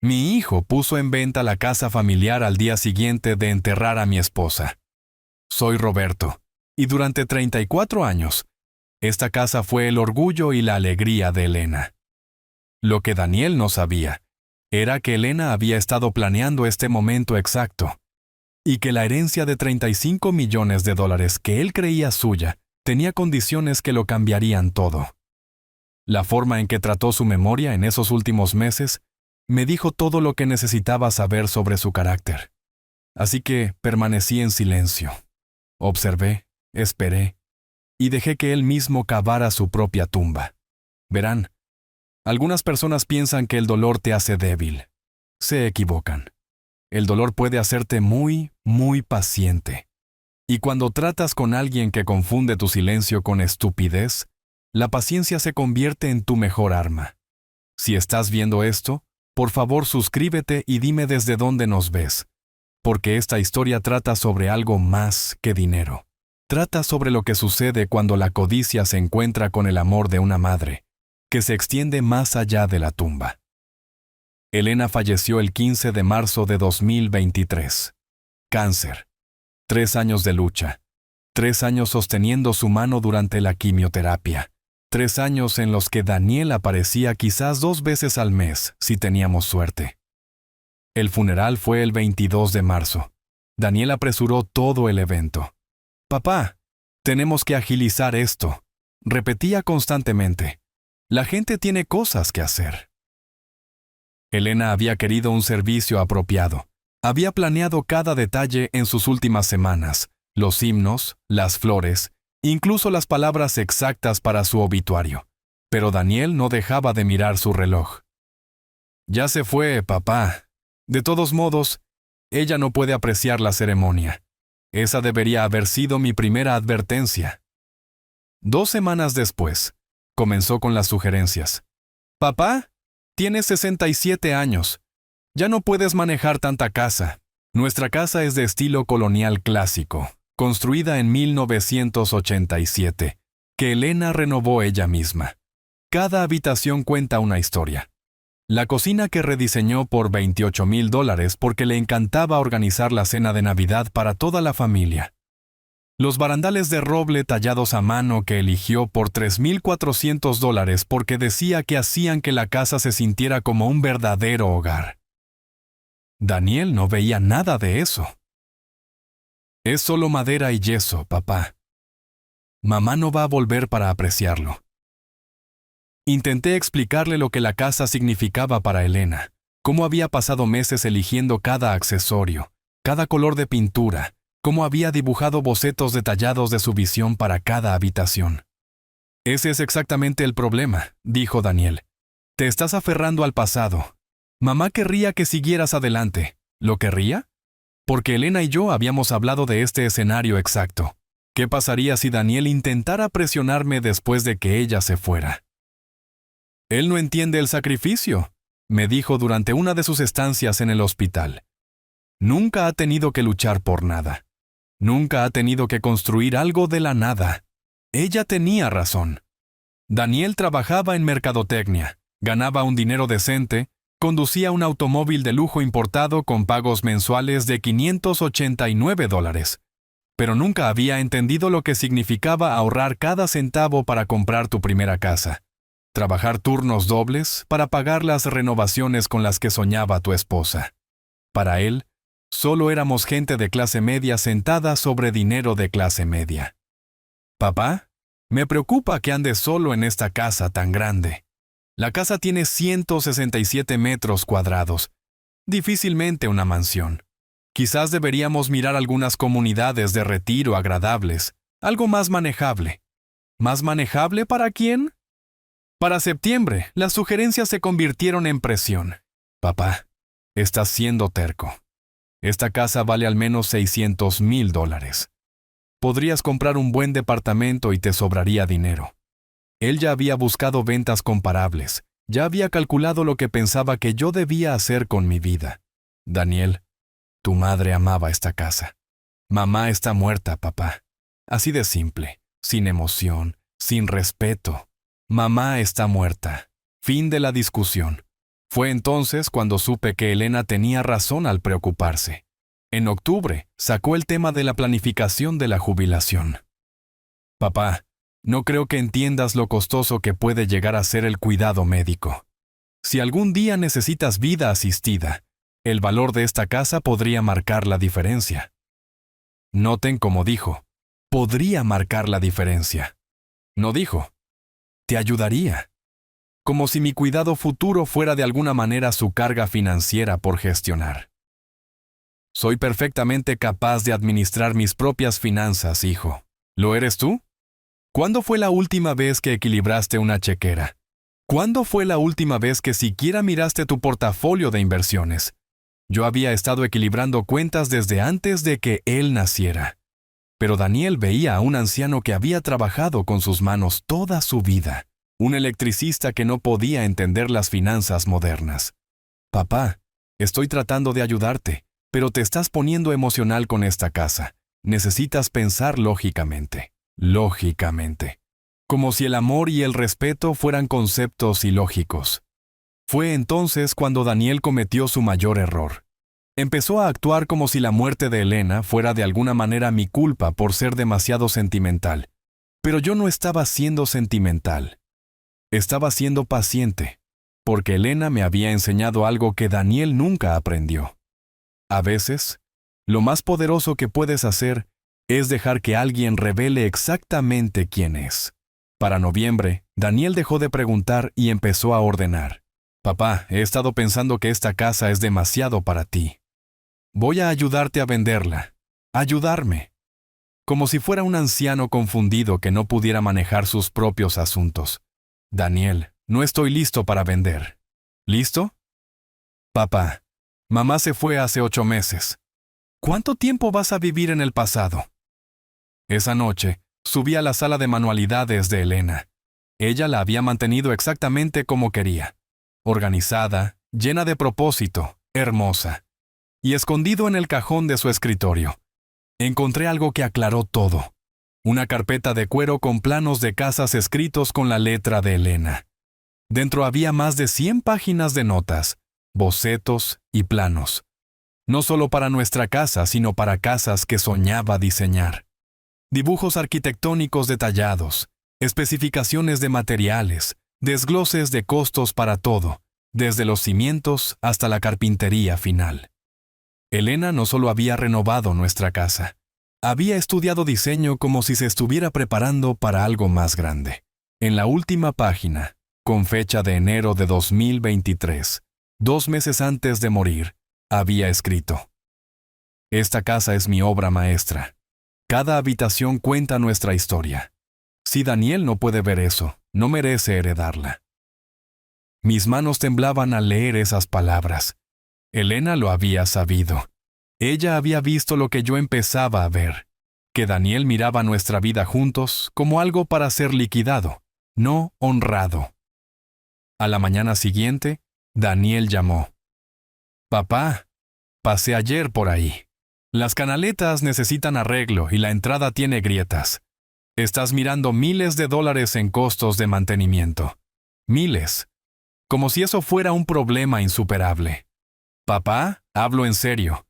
Mi hijo puso en venta la casa familiar al día siguiente de enterrar a mi esposa. Soy Roberto, y durante 34 años, esta casa fue el orgullo y la alegría de Elena. Lo que Daniel no sabía era que Elena había estado planeando este momento exacto, y que la herencia de $35 millones que él creía suya tenía condiciones que lo cambiarían todo. La forma en que trató su memoria en esos últimos meses me dijo todo lo que necesitaba saber sobre su carácter. Así que permanecí en silencio. Observé, esperé, y dejé que él mismo cavara su propia tumba. Verán, algunas personas piensan que el dolor te hace débil. Se equivocan. El dolor puede hacerte muy, muy paciente. Y cuando tratas con alguien que confunde tu silencio con estupidez, la paciencia se convierte en tu mejor arma. Si estás viendo esto, por favor suscríbete y dime desde dónde nos ves, porque esta historia trata sobre algo más que dinero. Trata sobre lo que sucede cuando la codicia se encuentra con el amor de una madre, que se extiende más allá de la tumba. Elena falleció el 15 de marzo de 2023. Cáncer. 3 años de lucha. 3 años sosteniendo su mano durante la quimioterapia. 3 años en los que Daniel aparecía quizás 2 veces al mes, si teníamos suerte. El funeral fue el 22 de marzo. Daniel apresuró todo el evento. «Papá, tenemos que agilizar esto», repetía constantemente. «La gente tiene cosas que hacer». Elena había querido un servicio apropiado. Había planeado cada detalle en sus últimas semanas, los himnos, las flores, incluso las palabras exactas para su obituario. Pero Daniel no dejaba de mirar su reloj. «Ya se fue, papá. De todos modos, ella no puede apreciar la ceremonia. Esa debería haber sido mi primera advertencia». 2 semanas después, comenzó con las sugerencias. «Papá, tienes 67 años. Ya no puedes manejar tanta casa. Nuestra casa es de estilo colonial clásico, construida en 1987, que Elena renovó ella misma. Cada habitación cuenta una historia. La cocina que rediseñó por $28,000 porque le encantaba organizar la cena de Navidad para toda la familia. Los barandales de roble tallados a mano que eligió por $3,400 porque decía que hacían que la casa se sintiera como un verdadero hogar. Daniel no veía nada de eso. «Es solo madera y yeso, papá. Mamá no va a volver para apreciarlo». Intenté explicarle lo que la casa significaba para Elena, cómo había pasado meses eligiendo cada accesorio, cada color de pintura, cómo había dibujado bocetos detallados de su visión para cada habitación. «Ese es exactamente el problema», dijo Daniel. «Te estás aferrando al pasado. Mamá querría que siguieras adelante. ¿Lo querría? Porque Elena y yo habíamos hablado de este escenario exacto. ¿Qué pasaría si Daniel intentara presionarme después de que ella se fuera?» «Él no entiende el sacrificio», me dijo durante una de sus estancias en el hospital. «Nunca ha tenido que luchar por nada. Nunca ha tenido que construir algo de la nada». Ella tenía razón. Daniel trabajaba en mercadotecnia, ganaba un dinero decente, conducía un automóvil de lujo importado con pagos mensuales de $589, pero nunca había entendido lo que significaba ahorrar cada centavo para comprar tu primera casa. Trabajar turnos dobles para pagar las renovaciones con las que soñaba tu esposa. Para él, solo éramos gente de clase media sentada sobre dinero de clase media. «Papá, me preocupa que andes solo en esta casa tan grande. La casa tiene 167 metros cuadrados. Difícilmente una mansión. Quizás deberíamos mirar algunas comunidades de retiro agradables, algo más manejable». ¿Más manejable para quién? Para septiembre, las sugerencias se convirtieron en presión. «Papá, estás siendo terco. Esta casa vale al menos $600,000. Podrías comprar un buen departamento y te sobraría dinero». Él ya había buscado ventas comparables, ya había calculado lo que pensaba que yo debía hacer con mi vida. «Daniel, tu madre amaba esta casa. Mamá está muerta, papá. Así de simple, sin emoción, sin respeto. Mamá está muerta. Fin de la discusión. Fue entonces cuando supe que Elena tenía razón al preocuparse. En octubre, sacó el tema de la planificación de la jubilación. Papá, no creo que entiendas lo costoso que puede llegar a ser el cuidado médico. Si algún día necesitas vida asistida, el valor de esta casa podría marcar la diferencia. Noten cómo dijo, podría marcar la diferencia. No dijo, te ayudaría. Como si mi cuidado futuro fuera de alguna manera su carga financiera por gestionar. Soy perfectamente capaz de administrar mis propias finanzas, hijo. ¿Lo eres tú? ¿Cuándo fue la última vez que equilibraste una chequera? ¿Cuándo fue la última vez que siquiera miraste tu portafolio de inversiones? Yo había estado equilibrando cuentas desde antes de que él naciera. Pero Daniel veía a un anciano que había trabajado con sus manos toda su vida. Un electricista que no podía entender las finanzas modernas. Papá, estoy tratando de ayudarte, pero te estás poniendo emocional con esta casa. Necesitas pensar lógicamente. Lógicamente. Como si el amor y el respeto fueran conceptos ilógicos. Fue entonces cuando Daniel cometió su mayor error. Empezó a actuar como si la muerte de Elena fuera de alguna manera mi culpa por ser demasiado sentimental. Pero yo no estaba siendo sentimental. Estaba siendo paciente, porque Elena me había enseñado algo que Daniel nunca aprendió. A veces, lo más poderoso que puedes hacer es dejar que alguien revele exactamente quién es. Para noviembre, Daniel dejó de preguntar y empezó a ordenar. Papá, he estado pensando que esta casa es demasiado para ti. Voy a ayudarte a venderla. Ayudarme. Como si fuera un anciano confundido que no pudiera manejar sus propios asuntos. Daniel, no estoy listo para vender. ¿Listo? Papá, mamá se fue hace 8 meses. ¿Cuánto tiempo vas a vivir en el pasado? Esa noche, subí a la sala de manualidades de Elena. Ella la había mantenido exactamente como quería. Organizada, llena de propósito, hermosa. Y escondido en el cajón de su escritorio, encontré algo que aclaró todo. Una carpeta de cuero con planos de casas escritos con la letra de Elena. Dentro había más de 100 páginas de notas, bocetos y planos. No solo para nuestra casa, sino para casas que soñaba diseñar. Dibujos arquitectónicos detallados, especificaciones de materiales, desgloses de costos para todo, desde los cimientos hasta la carpintería final. Elena no solo había renovado nuestra casa, había estudiado diseño como si se estuviera preparando para algo más grande. En la última página, con fecha de enero de 2023, 2 meses antes de morir, había escrito: Esta casa es mi obra maestra. Cada habitación cuenta nuestra historia. Si Daniel no puede ver eso, no merece heredarla. Mis manos temblaban al leer esas palabras. Elena lo había sabido. Ella había visto lo que yo empezaba a ver, que Daniel miraba nuestra vida juntos como algo para ser liquidado, no honrado. A la mañana siguiente, Daniel llamó. Papá, pasé ayer por ahí. Las canaletas necesitan arreglo y la entrada tiene grietas. Estás mirando miles de dólares en costos de mantenimiento. Miles. Como si eso fuera un problema insuperable. Papá, hablo en serio.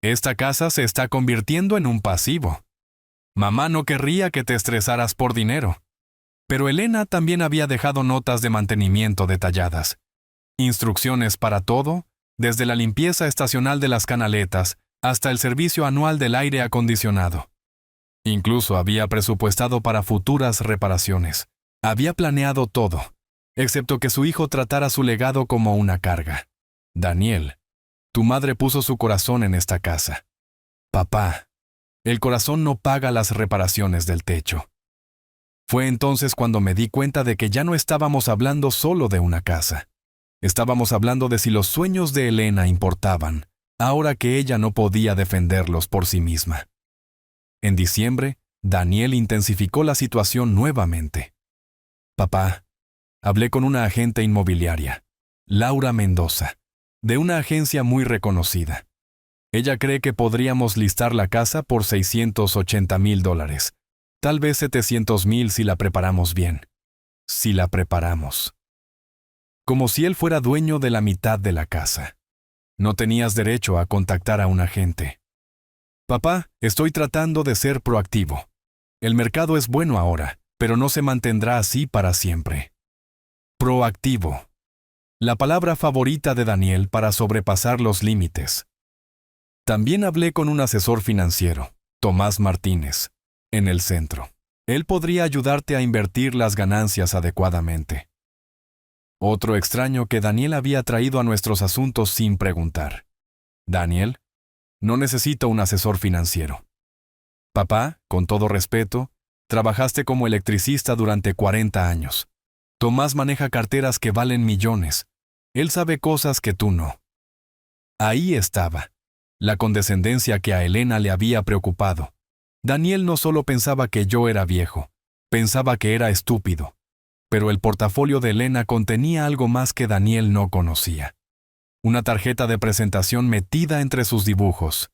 Esta casa se está convirtiendo en un pasivo. Mamá no querría que te estresaras por dinero. Pero Elena también había dejado notas de mantenimiento detalladas. Instrucciones para todo, desde la limpieza estacional de las canaletas hasta el servicio anual del aire acondicionado. Incluso había presupuestado para futuras reparaciones. Había planeado todo, excepto que su hijo tratara su legado como una carga. Daniel, tu madre puso su corazón en esta casa. Papá, el corazón no paga las reparaciones del techo. Fue entonces cuando me di cuenta de que ya no estábamos hablando solo de una casa. Estábamos hablando de si los sueños de Elena importaban, ahora que ella no podía defenderlos por sí misma. En diciembre, Daniel intensificó la situación nuevamente. Papá, hablé con una agente inmobiliaria, Laura Mendoza, de una agencia muy reconocida. Ella cree que podríamos listar la casa por $680,000, tal vez $700,000 si la preparamos bien. Si la preparamos. como si él fuera dueño de la mitad de la casa. No tenías derecho a contactar a un agente. Papá, estoy tratando de ser proactivo. El mercado es bueno ahora, pero no se mantendrá así para siempre. Proactivo. La palabra favorita de Daniel para sobrepasar los límites. También hablé con un asesor financiero, Tomás Martínez, en el centro. Él podría ayudarte a invertir las ganancias adecuadamente. Otro extraño que Daniel había traído a nuestros asuntos sin preguntar. Daniel, no necesito un asesor financiero. Papá, con todo respeto, trabajaste como electricista durante 40 años. Tomás maneja carteras que valen millones. Él sabe cosas que tú no. Ahí estaba. La condescendencia que a Elena le había preocupado. Daniel no solo pensaba que yo era viejo, pensaba que era estúpido. Pero el portafolio de Elena contenía algo más que Daniel no conocía. Una tarjeta de presentación metida entre sus dibujos.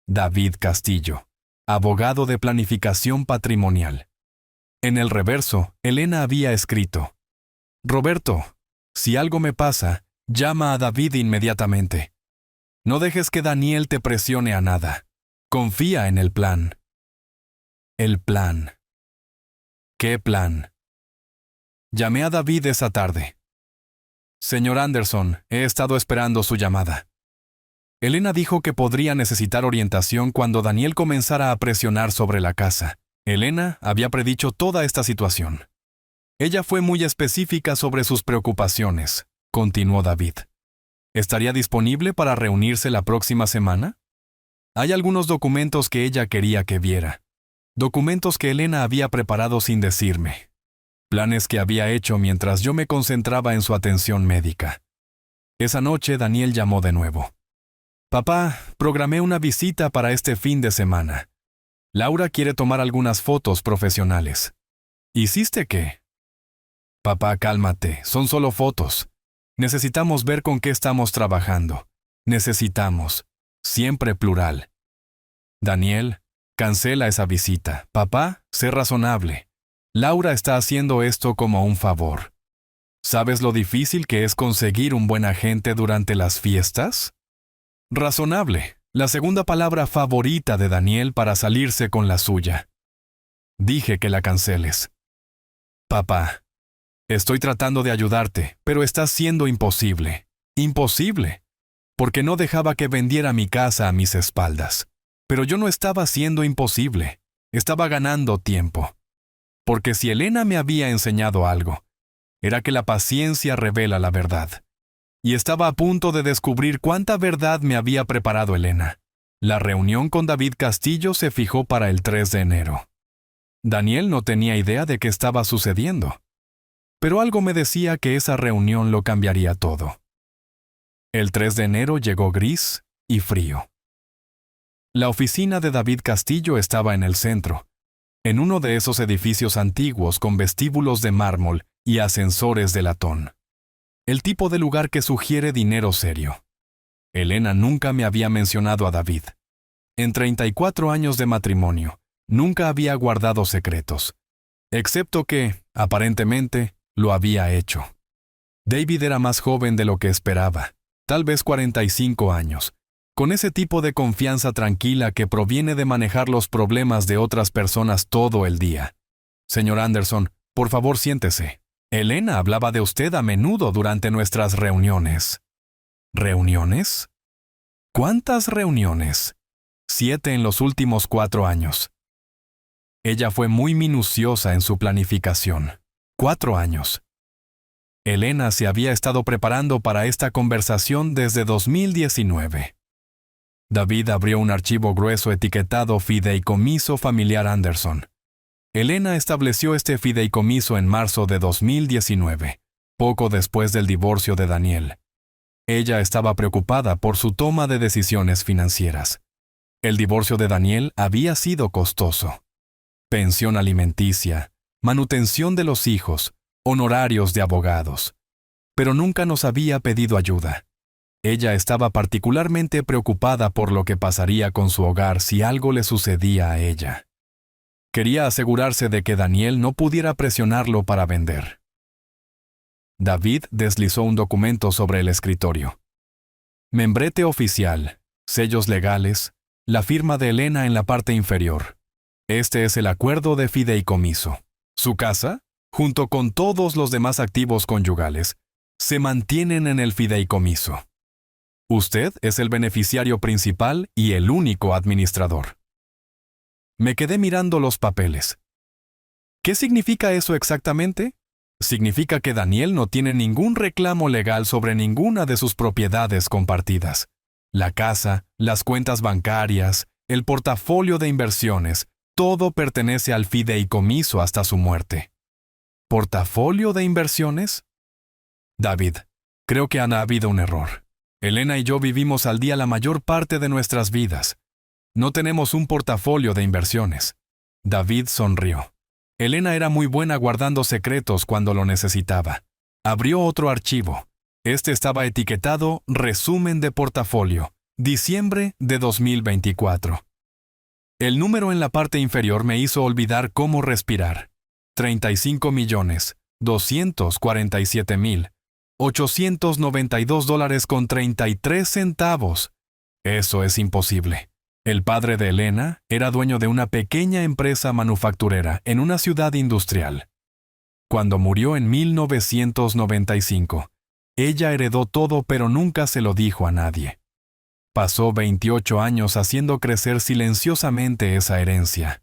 David Castillo, abogado de planificación patrimonial. En el reverso, Elena había escrito: Roberto, si algo me pasa, llama a David inmediatamente. No dejes que Daniel te presione a nada. Confía en el plan. El plan. ¿Qué plan? Llamé a David esa tarde. Señor Anderson, he estado esperando su llamada. Elena dijo que podría necesitar orientación cuando Daniel comenzara a presionar sobre la casa. Elena había predicho toda esta situación. Ella fue muy específica sobre sus preocupaciones, continuó David. ¿Estaría disponible para reunirse la próxima semana? Hay algunos documentos que ella quería que viera. Documentos que Elena había preparado sin decirme. Planes que había hecho mientras yo me concentraba en su atención médica. Esa noche Daniel llamó de nuevo. Papá, programé una visita para este fin de semana. Laura quiere tomar algunas fotos profesionales. ¿Hiciste qué? Papá, cálmate, son solo fotos. Necesitamos ver con qué estamos trabajando. Necesitamos. Siempre plural. Daniel, cancela esa visita. Papá, sé razonable. Laura está haciendo esto como un favor. ¿Sabes lo difícil que es conseguir un buen agente durante las fiestas? Razonable, la segunda palabra favorita de Daniel para salirse con la suya. Dije que la canceles. Papá, estoy tratando de ayudarte, pero está siendo imposible. Imposible. Porque no dejaba que vendiera mi casa a mis espaldas. Pero yo no estaba siendo imposible. Estaba ganando tiempo. Porque si Elena me había enseñado algo, era que la paciencia revela la verdad. Y estaba a punto de descubrir cuánta verdad me había preparado Elena. La reunión con David Castillo se fijó para el 3 de enero. Daniel no tenía idea de qué estaba sucediendo. Pero algo me decía que esa reunión lo cambiaría todo. El 3 de enero llegó gris y frío. La oficina de David Castillo estaba en el centro, en uno de esos edificios antiguos con vestíbulos de mármol y ascensores de latón. El tipo de lugar que sugiere dinero serio. Elena nunca me había mencionado a David. En 34 años de matrimonio, nunca había guardado secretos, excepto que, aparentemente, lo había hecho. David era más joven de lo que esperaba, tal vez 45 años, con ese tipo de confianza tranquila que proviene de manejar los problemas de otras personas todo el día. Señor Anderson, por favor siéntese. Elena hablaba de usted a menudo durante nuestras reuniones. ¿Reuniones? ¿Cuántas reuniones? 7 en los últimos 4 años. Ella fue muy minuciosa en su planificación. 4 años. Elena se había estado preparando para esta conversación desde 2019. David abrió un archivo grueso etiquetado Fideicomiso Familiar Anderson. Elena estableció este fideicomiso en marzo de 2019, poco después del divorcio de Daniel. Ella estaba preocupada por su toma de decisiones financieras. El divorcio de Daniel había sido costoso. Pensión alimenticia, manutención de los hijos, honorarios de abogados. Pero nunca nos había pedido ayuda. Ella estaba particularmente preocupada por lo que pasaría con su hogar si algo le sucedía a ella. Quería asegurarse de que Daniel no pudiera presionarlo para vender. David deslizó un documento sobre el escritorio. Membrete oficial, sellos legales, la firma de Elena en la parte inferior. Este es el acuerdo de fideicomiso. Su casa, junto con todos los demás activos conyugales, se mantienen en el fideicomiso. Usted es el beneficiario principal y el único administrador. Me quedé mirando los papeles. ¿Qué significa eso exactamente? Significa que Daniel no tiene ningún reclamo legal sobre ninguna de sus propiedades compartidas. La casa, las cuentas bancarias, el portafolio de inversiones, todo pertenece al fideicomiso hasta su muerte. ¿Portafolio de inversiones? David, creo que ha habido un error. Elena y yo vivimos al día la mayor parte de nuestras vidas. No tenemos un portafolio de inversiones. David sonrió. Elena era muy buena guardando secretos cuando lo necesitaba. Abrió otro archivo. Este estaba etiquetado Resumen de portafolio, diciembre de 2024. El número en la parte inferior me hizo olvidar cómo respirar. 35.247.892.33 $. Eso es imposible. El padre de Elena era dueño de una pequeña empresa manufacturera en una ciudad industrial. Cuando murió en 1995, ella heredó todo pero nunca se lo dijo a nadie. Pasó 28 años haciendo crecer silenciosamente esa herencia.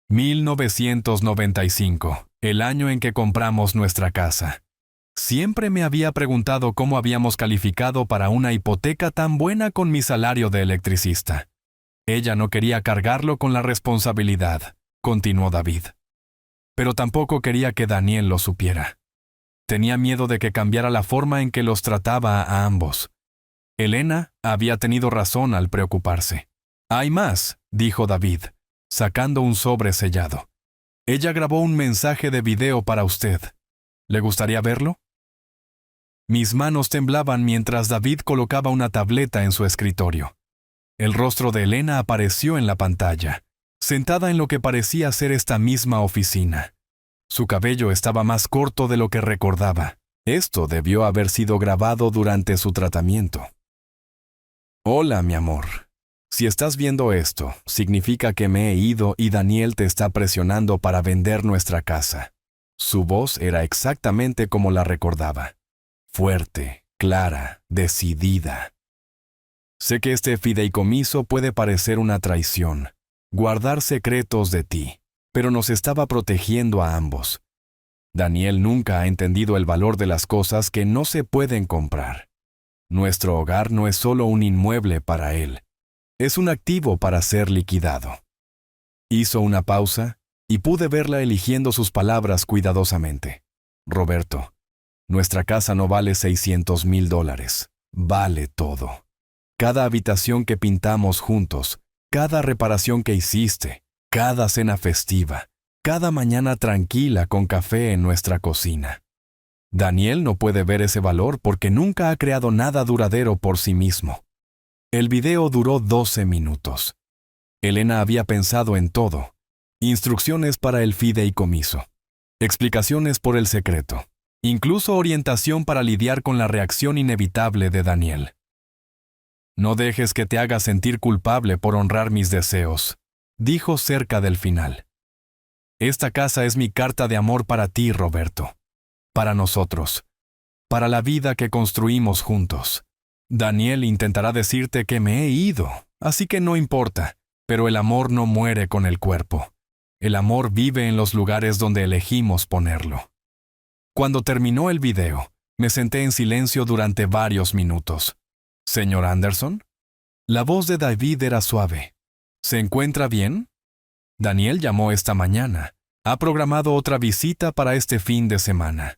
1995, el año en que compramos nuestra casa. Siempre me había preguntado cómo habíamos calificado para una hipoteca tan buena con mi salario de electricista. Ella no quería cargarlo con la responsabilidad, continuó David. Pero tampoco quería que Daniel lo supiera. Tenía miedo de que cambiara la forma en que los trataba a ambos. Elena había tenido razón al preocuparse. Hay más, dijo David, sacando un sobre sellado. Ella grabó un mensaje de video para usted. ¿Le gustaría verlo? Mis manos temblaban mientras David colocaba una tableta en su escritorio. El rostro de Elena apareció en la pantalla, sentada en lo que parecía ser esta misma oficina. Su cabello estaba más corto de lo que recordaba. Esto debió haber sido grabado durante su tratamiento. Hola, mi amor. Si estás viendo esto, significa que me he ido y Daniel te está presionando para vender nuestra casa. Su voz era exactamente como la recordaba. Fuerte, clara, decidida. Sé que este fideicomiso puede parecer una traición, guardar secretos de ti, pero nos estaba protegiendo a ambos. Daniel nunca ha entendido el valor de las cosas que no se pueden comprar. Nuestro hogar no es solo un inmueble para él, es un activo para ser liquidado. Hizo una pausa y pude verla eligiendo sus palabras cuidadosamente. Roberto, nuestra casa no vale $600,000, vale todo. Cada habitación que pintamos juntos, cada reparación que hiciste, cada cena festiva, cada mañana tranquila con café en nuestra cocina. Daniel no puede ver ese valor porque nunca ha creado nada duradero por sí mismo. El video duró 12 minutos. Elena había pensado en todo. Instrucciones para el fideicomiso. Explicaciones por el secreto. Incluso orientación para lidiar con la reacción inevitable de Daniel. No dejes que te haga sentir culpable por honrar mis deseos, dijo cerca del final. Esta casa es mi carta de amor para ti, Roberto. Para nosotros. Para la vida que construimos juntos. Daniel intentará decirte que me he ido, así que no importa, pero el amor no muere con el cuerpo. El amor vive en los lugares donde elegimos ponerlo. Cuando terminó el video, me senté en silencio durante varios minutos. ¿Señor Anderson? La voz de David era suave. ¿Se encuentra bien? Daniel llamó esta mañana. Ha programado otra visita para este fin de semana.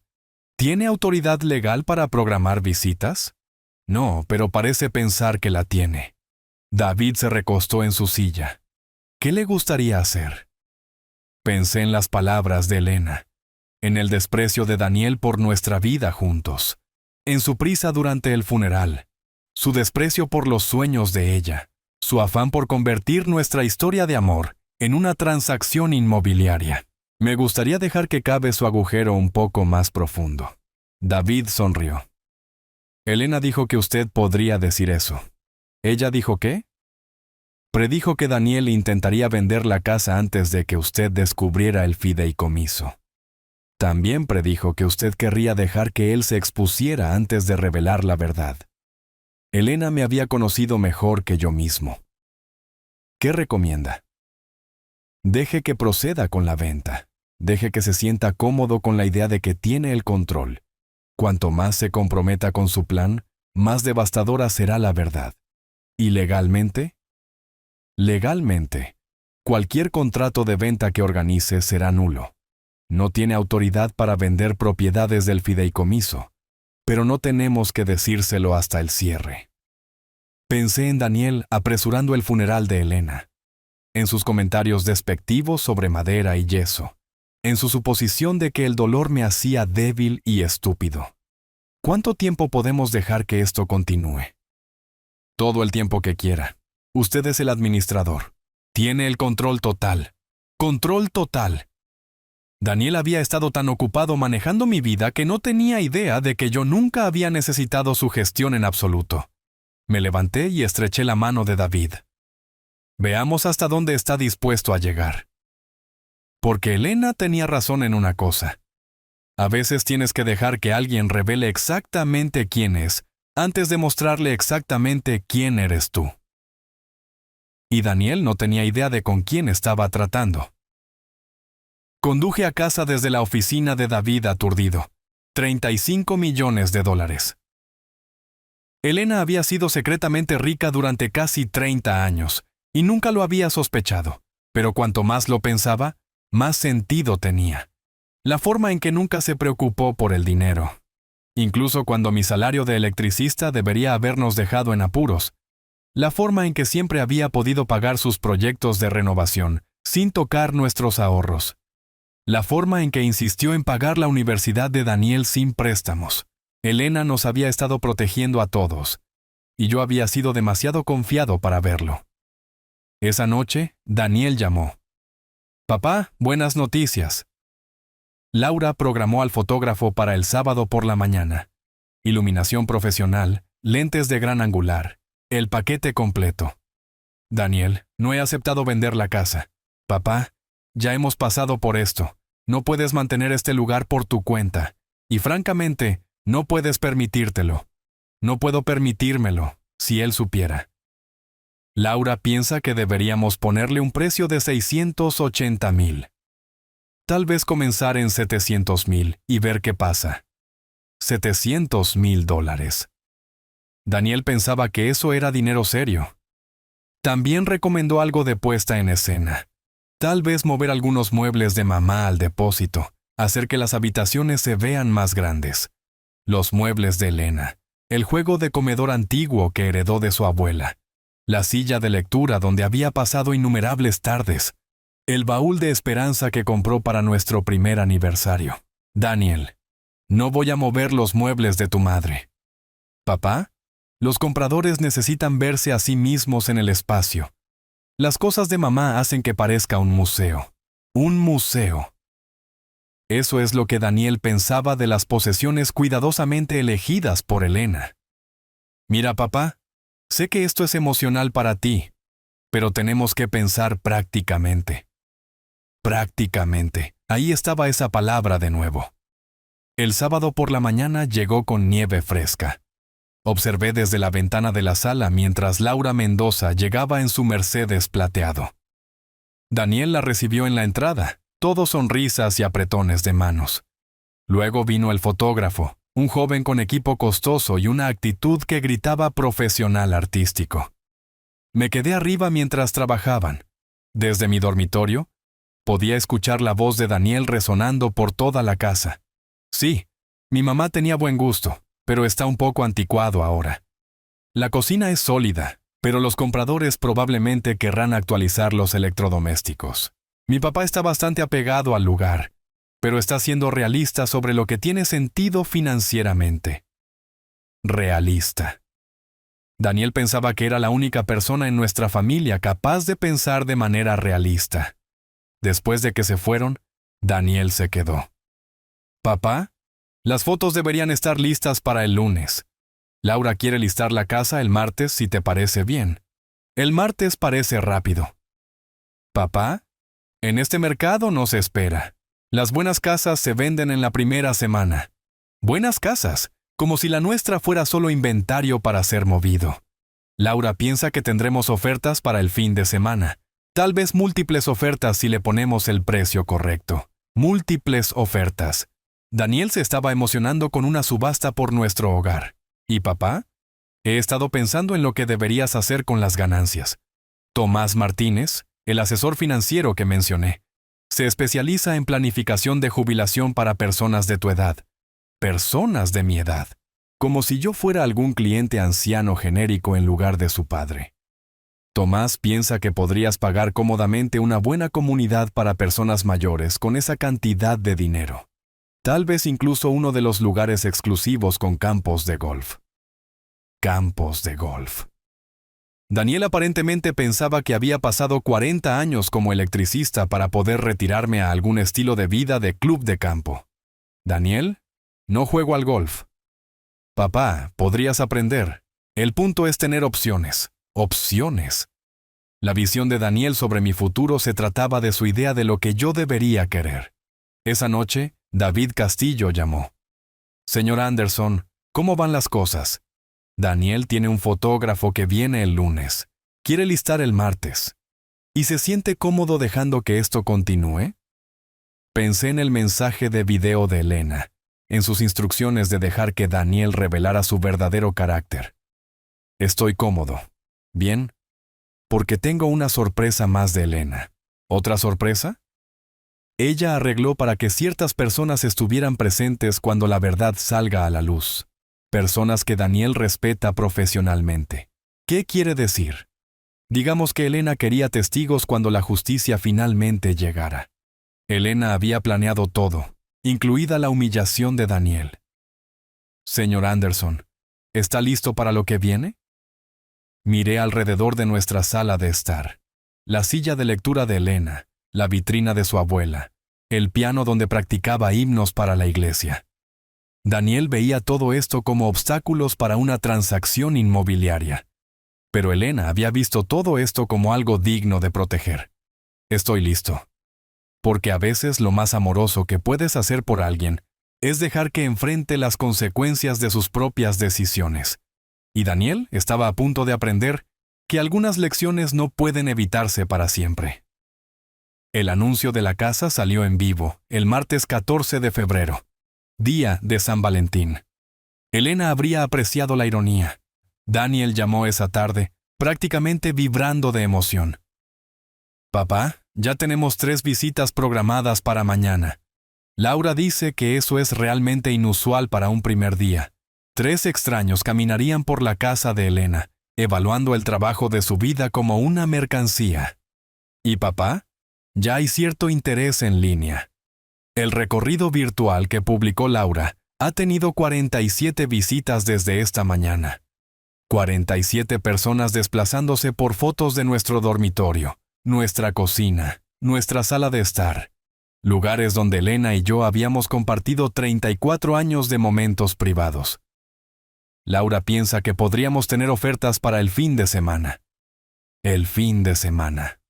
¿Tiene autoridad legal para programar visitas? No, pero parece pensar que la tiene. David se recostó en su silla. ¿Qué le gustaría hacer? Pensé en las palabras de Elena, en el desprecio de Daniel por nuestra vida juntos, en su prisa durante el funeral, su desprecio por los sueños de ella, su afán por convertir nuestra historia de amor en una transacción inmobiliaria. Me gustaría dejar que cabe su agujero un poco más profundo. David sonrió. Elena dijo que usted podría decir eso. ¿Ella dijo qué? Predijo que Daniel intentaría vender la casa antes de que usted descubriera el fideicomiso. También predijo que usted querría dejar que él se expusiera antes de revelar la verdad. Elena me había conocido mejor que yo mismo. ¿Qué recomienda? Deje que proceda con la venta. Deje que se sienta cómodo con la idea de que tiene el control. Cuanto más se comprometa con su plan, más devastadora será la verdad. ¿Y legalmente? Legalmente, cualquier contrato de venta que organice será nulo. No tiene autoridad para vender propiedades del fideicomiso, pero no tenemos que decírselo hasta el cierre. Pensé en Daniel apresurando el funeral de Elena, en sus comentarios despectivos sobre madera y yeso, en su suposición de que el dolor me hacía débil y estúpido. ¿Cuánto tiempo podemos dejar que esto continúe? Todo el tiempo que quiera. Usted es el administrador. Tiene el control total. ¡Control total! Daniel había estado tan ocupado manejando mi vida que no tenía idea de que yo nunca había necesitado su gestión en absoluto. Me levanté y estreché la mano de David. Veamos hasta dónde está dispuesto a llegar. Porque Elena tenía razón en una cosa. A veces tienes que dejar que alguien revele exactamente quién es, antes de mostrarle exactamente quién eres tú. Y Daniel no tenía idea de con quién estaba tratando. Conduje a casa desde la oficina de David aturdido. $35 millones. Elena había sido secretamente rica durante casi 30 años, y nunca lo había sospechado, pero cuanto más lo pensaba, más sentido tenía. La forma en que nunca se preocupó por el dinero. Incluso cuando mi salario de electricista debería habernos dejado en apuros. La forma en que siempre había podido pagar sus proyectos de renovación, sin tocar nuestros ahorros. La forma en que insistió en pagar la universidad de Daniel sin préstamos. Elena nos había estado protegiendo a todos, y yo había sido demasiado confiado para verlo. Esa noche, Daniel llamó. «Papá, buenas noticias». Laura programó al fotógrafo para el sábado por la mañana. Iluminación profesional, lentes de gran angular, el paquete completo. «Daniel, no he aceptado vender la casa. Papá, ya hemos pasado por esto. No puedes mantener este lugar por tu cuenta. Y francamente, no puedes permitírtelo. No puedo permitírmelo, si él supiera». Laura piensa que deberíamos ponerle un precio de $680,000. Tal vez comenzar en $700,000 y ver qué pasa. $700,000. Daniel pensaba que eso era dinero serio. También recomendó algo de puesta en escena. Tal vez mover algunos muebles de mamá al depósito, hacer que las habitaciones se vean más grandes. Los muebles de Elena, el juego de comedor antiguo que heredó de su abuela, la silla de lectura donde había pasado innumerables tardes, el baúl de esperanza que compró para nuestro primer aniversario. Daniel, no voy a mover los muebles de tu madre. Papá, los compradores necesitan verse a sí mismos en el espacio. Las cosas de mamá hacen que parezca un museo. Un museo. Eso es lo que Daniel pensaba de las posesiones cuidadosamente elegidas por Elena. Mira, papá, sé que esto es emocional para ti, pero tenemos que pensar prácticamente. Prácticamente. Ahí estaba esa palabra de nuevo. El sábado por la mañana llegó con nieve fresca. Observé desde la ventana de la sala mientras Laura Mendoza llegaba en su Mercedes plateado. Daniel la recibió en la entrada, todo sonrisas y apretones de manos. Luego vino el fotógrafo, un joven con equipo costoso y una actitud que gritaba profesional artístico. Me quedé arriba mientras trabajaban. Desde mi dormitorio, podía escuchar la voz de Daniel resonando por toda la casa. Sí, mi mamá tenía buen gusto, pero está un poco anticuado ahora. La cocina es sólida, pero los compradores probablemente querrán actualizar los electrodomésticos. Mi papá está bastante apegado al lugar, pero está siendo realista sobre lo que tiene sentido financieramente. Realista. Daniel pensaba que era la única persona en nuestra familia capaz de pensar de manera realista. Después de que se fueron, Daniel se quedó. «Papá, Las fotos deberían estar listas para el lunes. Laura quiere listar la casa el martes si te parece bien. El martes parece rápido. Papá, en este mercado no se espera. Las buenas casas se venden en la primera semana. Buenas casas, como si la nuestra fuera solo inventario para ser movido. Laura piensa que tendremos ofertas para el fin de semana. Tal vez múltiples ofertas si le ponemos el precio correcto. Múltiples ofertas. Daniel se estaba emocionando con una subasta por nuestro hogar. ¿Y papá? He estado pensando en lo que deberías hacer con las ganancias. Tomás Martínez, el asesor financiero que mencioné, se especializa en planificación de jubilación para personas de tu edad. Personas de mi edad. Como si yo fuera algún cliente anciano genérico en lugar de su padre. Tomás piensa que podrías pagar cómodamente una buena comunidad para personas mayores con esa cantidad de dinero. Tal vez incluso uno de los lugares exclusivos con campos de golf. Campos de golf. Daniel aparentemente pensaba que había pasado 40 años como electricista para poder retirarme a algún estilo de vida de club de campo. Daniel, no juego al golf. Papá, podrías aprender. El punto es tener opciones. Opciones. La visión de Daniel sobre mi futuro se trataba de su idea de lo que yo debería querer. Esa noche, David Castillo llamó. Señor Anderson, ¿cómo van las cosas? Daniel tiene un fotógrafo que viene el lunes. Quiere listar el martes. ¿Y se siente cómodo dejando que esto continúe? Pensé en el mensaje de video de Elena, en sus instrucciones de dejar que Daniel revelara su verdadero carácter. Estoy cómodo. Bien, porque tengo una sorpresa más de Elena. ¿Otra sorpresa? Ella arregló para que ciertas personas estuvieran presentes cuando la verdad salga a la luz. Personas que Daniel respeta profesionalmente. ¿Qué quiere decir? Digamos que Elena quería testigos cuando la justicia finalmente llegara. Elena había planeado todo, incluida la humillación de Daniel. Señor Anderson, ¿está listo para lo que viene? Miré alrededor de nuestra sala de estar. La silla de lectura de Elena, la vitrina de su abuela, el piano donde practicaba himnos para la iglesia. Daniel veía todo esto como obstáculos para una transacción inmobiliaria. Pero Elena había visto todo esto como algo digno de proteger. Estoy listo. Porque a veces lo más amoroso que puedes hacer por alguien es dejar que enfrente las consecuencias de sus propias decisiones. Y Daniel estaba a punto de aprender que algunas lecciones no pueden evitarse para siempre. El anuncio de la casa salió en vivo el martes 14 de febrero, día de San Valentín. Elena habría apreciado la ironía. Daniel llamó esa tarde, prácticamente vibrando de emoción. Papá, ya tenemos 3 visitas programadas para mañana. Laura dice que eso es realmente inusual para un primer día. 3 extraños caminarían por la casa de Elena, evaluando el trabajo de su vida como una mercancía. ¿Y papá? Ya hay cierto interés en línea. El recorrido virtual que publicó Laura ha tenido 47 visitas desde esta mañana. 47 personas desplazándose por fotos de nuestro dormitorio, nuestra cocina, nuestra sala de estar. Lugares donde Elena y yo habíamos compartido 34 años de momentos privados. Laura piensa que podríamos tener ofertas para el fin de semana. El fin de semana.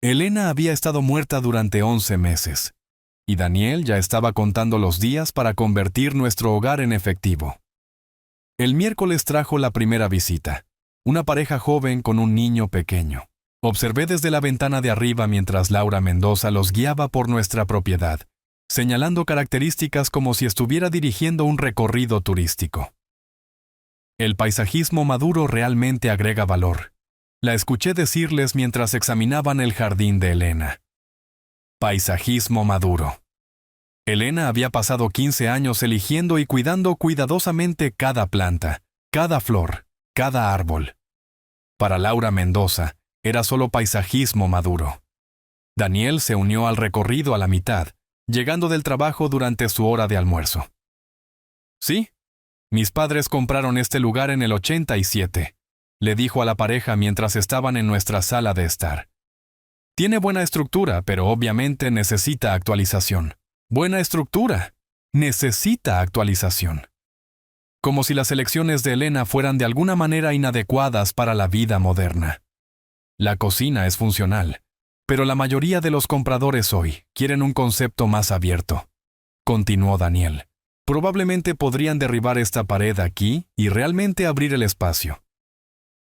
Elena había estado muerta durante 11 meses, y Daniel ya estaba contando los días para convertir nuestro hogar en efectivo. El miércoles trajo la primera visita, una pareja joven con un niño pequeño. Observé desde la ventana de arriba mientras Laura Mendoza los guiaba por nuestra propiedad, señalando características como si estuviera dirigiendo un recorrido turístico. El paisajismo maduro realmente agrega valor. La escuché decirles mientras examinaban el jardín de Elena. Paisajismo maduro. Elena había pasado 15 años eligiendo y cuidando cuidadosamente cada planta, cada flor, cada árbol. Para Laura Mendoza, era solo paisajismo maduro. Daniel se unió al recorrido a la mitad, llegando del trabajo durante su hora de almuerzo. Sí, mis padres compraron este lugar en el 87, le dijo a la pareja mientras estaban en nuestra sala de estar. Tiene buena estructura, pero obviamente necesita actualización. Buena estructura. necesita actualización. Como si las elecciones de Elena fueran de alguna manera inadecuadas para la vida moderna. La cocina es funcional, pero la mayoría de los compradores hoy quieren un concepto más abierto. Continuó Daniel. Probablemente podrían derribar esta pared aquí y realmente abrir el espacio.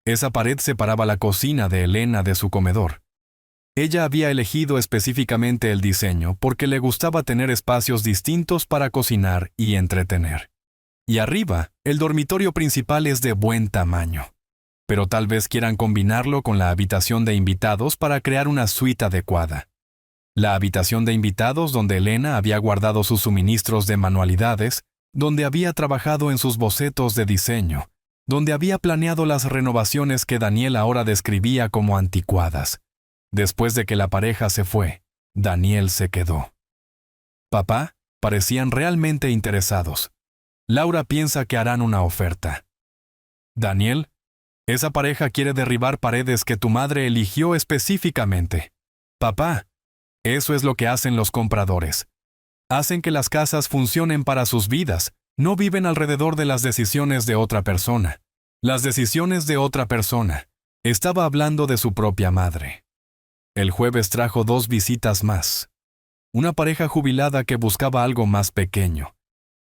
Esa pared separaba la cocina de Elena de su comedor. Ella había elegido específicamente el diseño porque le gustaba tener espacios distintos para cocinar y entretener. Y arriba, el dormitorio principal es de buen tamaño. Pero tal vez quieran combinarlo con la habitación de invitados para crear una suite adecuada. La habitación de invitados donde Elena había guardado sus suministros de manualidades, donde había trabajado en sus bocetos de diseño, donde había planeado las renovaciones que Daniel ahora describía como anticuadas. Después de que la pareja se fue, Daniel se quedó. Papá, parecían realmente interesados. Laura piensa que harán una oferta. Daniel, esa pareja quiere derribar paredes que tu madre eligió específicamente. Papá, eso es lo que hacen los compradores. Hacen que las casas funcionen para sus vidas, no viven alrededor de las decisiones de otra persona. Las decisiones de otra persona. Estaba hablando de su propia madre. El jueves trajo 2 visitas más. Una pareja jubilada que buscaba algo más pequeño.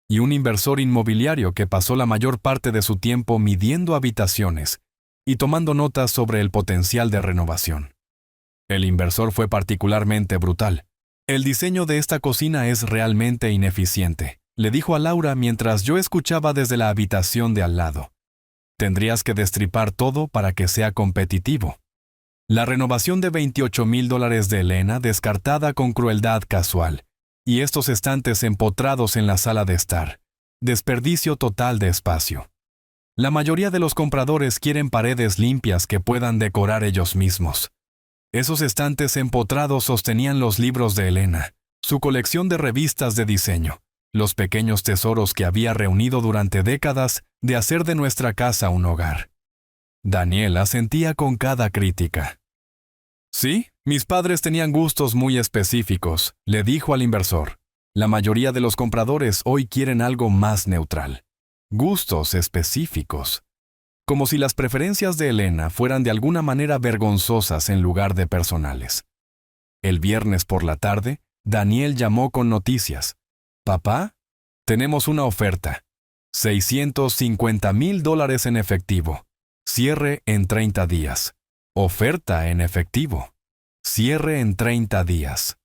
Y un inversor inmobiliario que pasó la mayor parte de su tiempo midiendo habitaciones y tomando notas sobre el potencial de renovación. El inversor fue particularmente brutal. El diseño de esta cocina es realmente ineficiente, le dijo a Laura mientras yo escuchaba desde la habitación de al lado. Tendrías que destripar todo para que sea competitivo. La renovación de $28,000 de Elena descartada con crueldad casual, y estos estantes empotrados en la sala de estar. Desperdicio total de espacio. La mayoría de los compradores quieren paredes limpias que puedan decorar ellos mismos. Esos estantes empotrados sostenían los libros de Elena, su colección de revistas de diseño, los pequeños tesoros que había reunido durante décadas de hacer de nuestra casa un hogar. Daniel asentía con cada crítica. Sí, mis padres tenían gustos muy específicos, le dijo al inversor. La mayoría de los compradores hoy quieren algo más neutral. Gustos específicos. Como si las preferencias de Elena fueran de alguna manera vergonzosas en lugar de personales. El viernes por la tarde, Daniel llamó con noticias. Papá, tenemos una oferta. $650,000 en efectivo. Cierre en 30 días. Oferta en efectivo. Cierre en 30 días.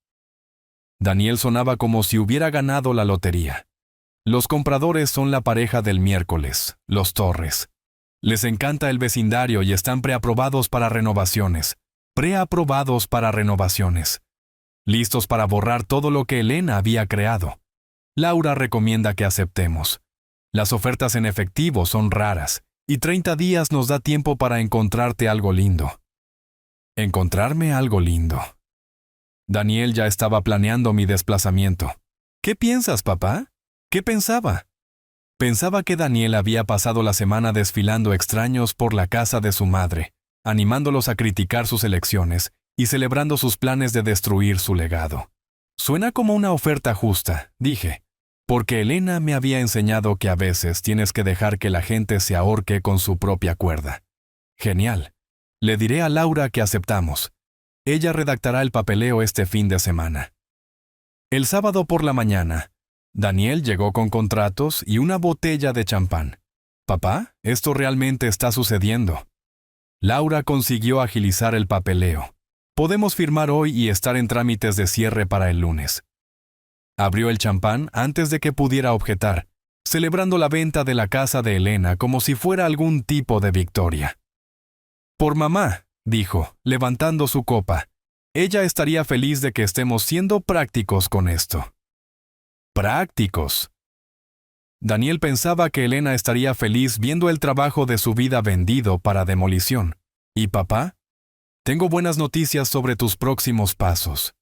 Daniel sonaba como si hubiera ganado la lotería. Los compradores son la pareja del miércoles, los Torres. Les encanta el vecindario y están preaprobados para renovaciones. Preaprobados para renovaciones. Listos para borrar todo lo que Elena había creado. Laura recomienda que aceptemos. Las ofertas en efectivo son raras, y 30 días nos da tiempo para encontrarte algo lindo. ¿Encontrarme algo lindo? Daniel ya estaba planeando mi desplazamiento. ¿Qué piensas, papá? ¿Qué pensaba? Pensaba que Daniel había pasado la semana desfilando extraños por la casa de su madre, animándolos a criticar sus elecciones y celebrando sus planes de destruir su legado. Suena como una oferta justa, dije, porque Elena me había enseñado que a veces tienes que dejar que la gente se ahorque con su propia cuerda. Genial. Le diré a Laura que aceptamos. Ella redactará el papeleo este fin de semana. El sábado por la mañana, Daniel llegó con contratos y una botella de champán. Papá, esto realmente está sucediendo. Laura consiguió agilizar el papeleo. Podemos firmar hoy y estar en trámites de cierre para el lunes. Abrió el champán antes de que pudiera objetar, celebrando la venta de la casa de Elena como si fuera algún tipo de victoria. Por mamá, dijo, levantando su copa. Ella estaría feliz de que estemos siendo prácticos con esto. Prácticos. Daniel pensaba que Elena estaría feliz viendo el trabajo de su vida vendido para demolición. ¿Y papá? Tengo buenas noticias sobre tus próximos pasos.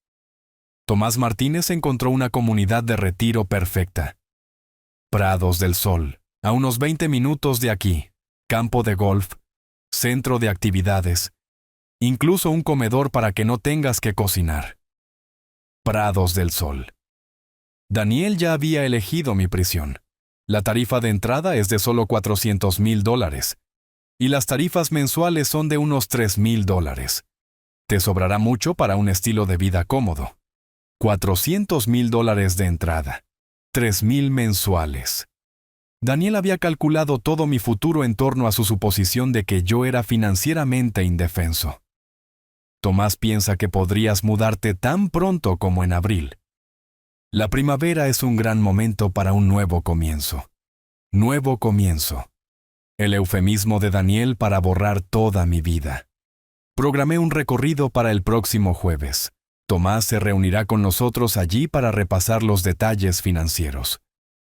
Tomás Martínez encontró una comunidad de retiro perfecta. Prados del Sol, a unos 20 minutos de aquí, campo de golf, centro de actividades, incluso un comedor para que no tengas que cocinar. Prados del Sol. Daniel ya había elegido mi prisión. La tarifa de entrada es de solo $400,000 y las tarifas mensuales son de unos $3,000. Te sobrará mucho para un estilo de vida cómodo. $400,000 de entrada. 3,000 mensuales. Daniel había calculado todo mi futuro en torno a su suposición de que yo era financieramente indefenso. Tomás piensa que podrías mudarte tan pronto como en abril. La primavera es un gran momento para un nuevo comienzo. Nuevo comienzo. El eufemismo de Daniel para borrar toda mi vida. Programé un recorrido para el próximo jueves. Tomás se reunirá con nosotros allí para repasar los detalles financieros.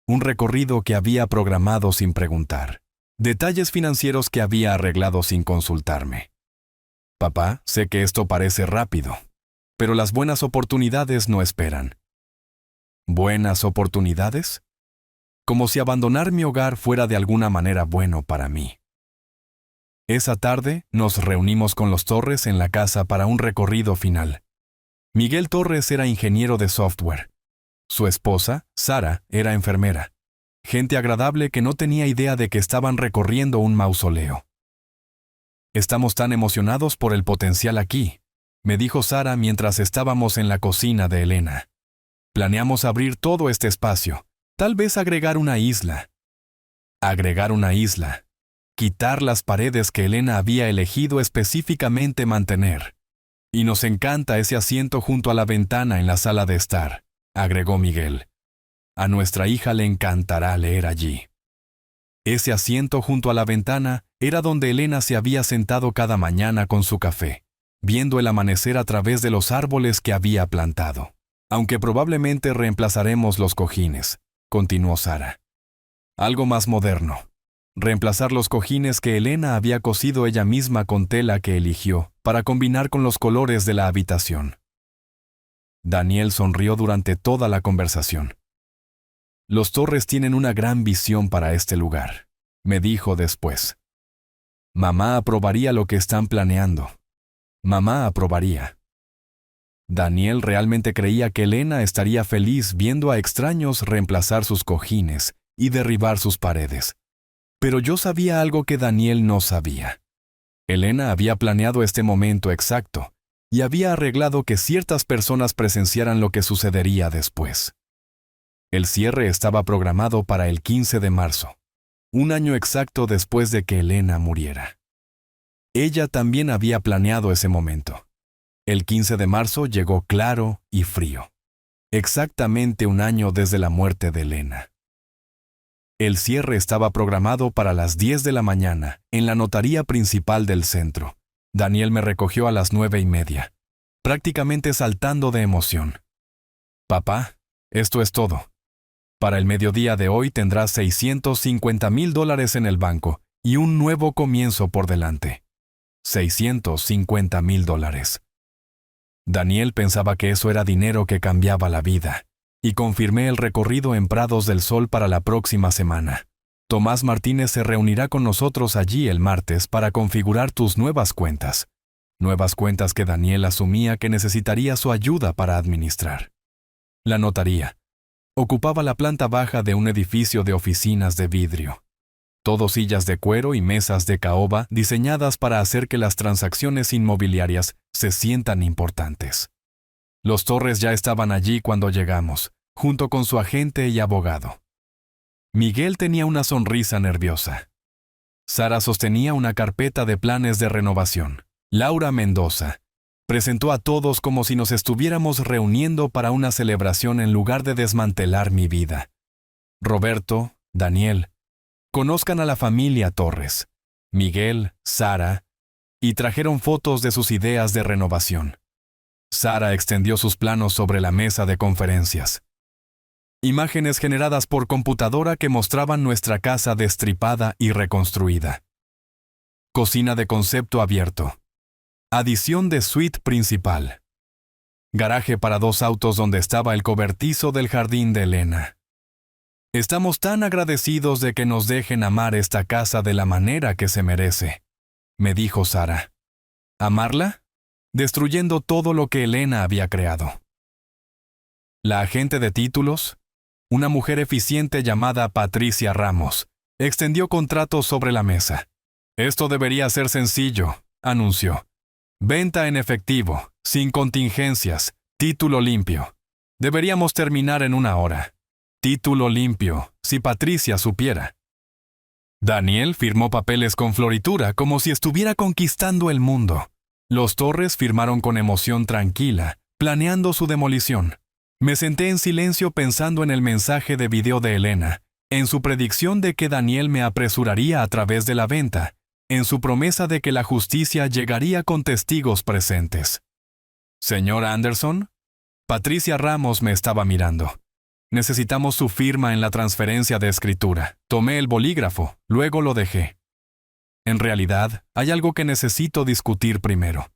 Un recorrido que había programado sin preguntar. Detalles financieros que había arreglado sin consultarme. Papá, sé que esto parece rápido, pero las buenas oportunidades no esperan. ¿Buenas oportunidades? Como si abandonar mi hogar fuera de alguna manera bueno para mí. Esa tarde nos reunimos con los Torres en la casa para un recorrido final. Miguel Torres era ingeniero de software. Su esposa, Sara, era enfermera. Gente agradable que no tenía idea de que estaban recorriendo un mausoleo. Estamos tan emocionados por el potencial aquí, me dijo Sara mientras estábamos en la cocina de Elena. Planeamos abrir todo este espacio, tal vez agregar una isla. Agregar una isla. Quitar las paredes que Elena había elegido específicamente mantener. Y nos encanta ese asiento junto a la ventana en la sala de estar, agregó Miguel. A nuestra hija le encantará leer allí. Ese asiento junto a la ventana era donde Elena se había sentado cada mañana con su café, viendo el amanecer a través de los árboles que había plantado. Aunque probablemente reemplazaremos los cojines, continuó Sara. Algo más moderno. Reemplazar los cojines que Elena había cosido ella misma con tela que eligió para combinar con los colores de la habitación. Daniel sonrió durante toda la conversación. Los Torres tienen una gran visión para este lugar, me dijo después. Mamá aprobaría lo que están planeando. Mamá aprobaría. Daniel realmente creía que Elena estaría feliz viendo a extraños reemplazar sus cojines y derribar sus paredes. Pero yo sabía algo que Daniel no sabía. Elena había planeado este momento exacto y había arreglado que ciertas personas presenciaran lo que sucedería después. El cierre estaba programado para el 15 de marzo, un año exacto después de que Elena muriera. Ella también había planeado ese momento. El 15 de marzo llegó claro y frío. Exactamente un año desde la muerte de Elena. El cierre estaba programado para las 10 de la mañana en la notaría principal del centro. Daniel me recogió a las 9:30, prácticamente saltando de emoción. Papá, esto es todo. Para el mediodía de hoy tendrás $650,000 en el banco y un nuevo comienzo por delante. $650,000. Daniel pensaba que eso era dinero que cambiaba la vida, y confirmé el recorrido en Prados del Sol para la próxima semana. Tomás Martínez se reunirá con nosotros allí el martes para configurar tus nuevas cuentas que Daniel asumía que necesitaría su ayuda para administrar. La notaría ocupaba la planta baja de un edificio de oficinas de vidrio. Todo sillas de cuero y mesas de caoba diseñadas para hacer que las transacciones inmobiliarias se sientan importantes. Los Torres ya estaban allí cuando llegamos, junto con su agente y abogado. Miguel tenía una sonrisa nerviosa. Sara sostenía una carpeta de planes de renovación. Laura Mendoza presentó a todos como si nos estuviéramos reuniendo para una celebración en lugar de desmantelar mi vida. Roberto, Daniel, conozcan a la familia Torres, Miguel, Sara, y trajeron fotos de sus ideas de renovación. Sara extendió sus planos sobre la mesa de conferencias. Imágenes generadas por computadora que mostraban nuestra casa destripada y reconstruida. Cocina de concepto abierto. Adición de suite principal. Garaje para 2 autos donde estaba el cobertizo del jardín de Elena. Estamos tan agradecidos de que nos dejen amar esta casa de la manera que se merece, me dijo Sara. ¿Amarla? Destruyendo todo lo que Elena había creado. La agente de títulos, Una mujer eficiente llamada Patricia Ramos extendió contratos sobre la mesa. Esto debería ser sencillo, anunció. Venta en efectivo, sin contingencias, título limpio. Deberíamos terminar en 1 hora. Título limpio, si Patricia supiera. Daniel firmó papeles con floritura como si estuviera conquistando el mundo. Los Torres firmaron con emoción tranquila, planeando su demolición. Me senté en silencio pensando en el mensaje de video de Elena, en su predicción de que Daniel me apresuraría a través de la venta, en su promesa de que la justicia llegaría con testigos presentes. «Señor Anderson?» Patricia Ramos me estaba mirando. «Necesitamos su firma en la transferencia de escritura». Tomé el bolígrafo, luego lo dejé. En realidad, hay algo que necesito discutir primero.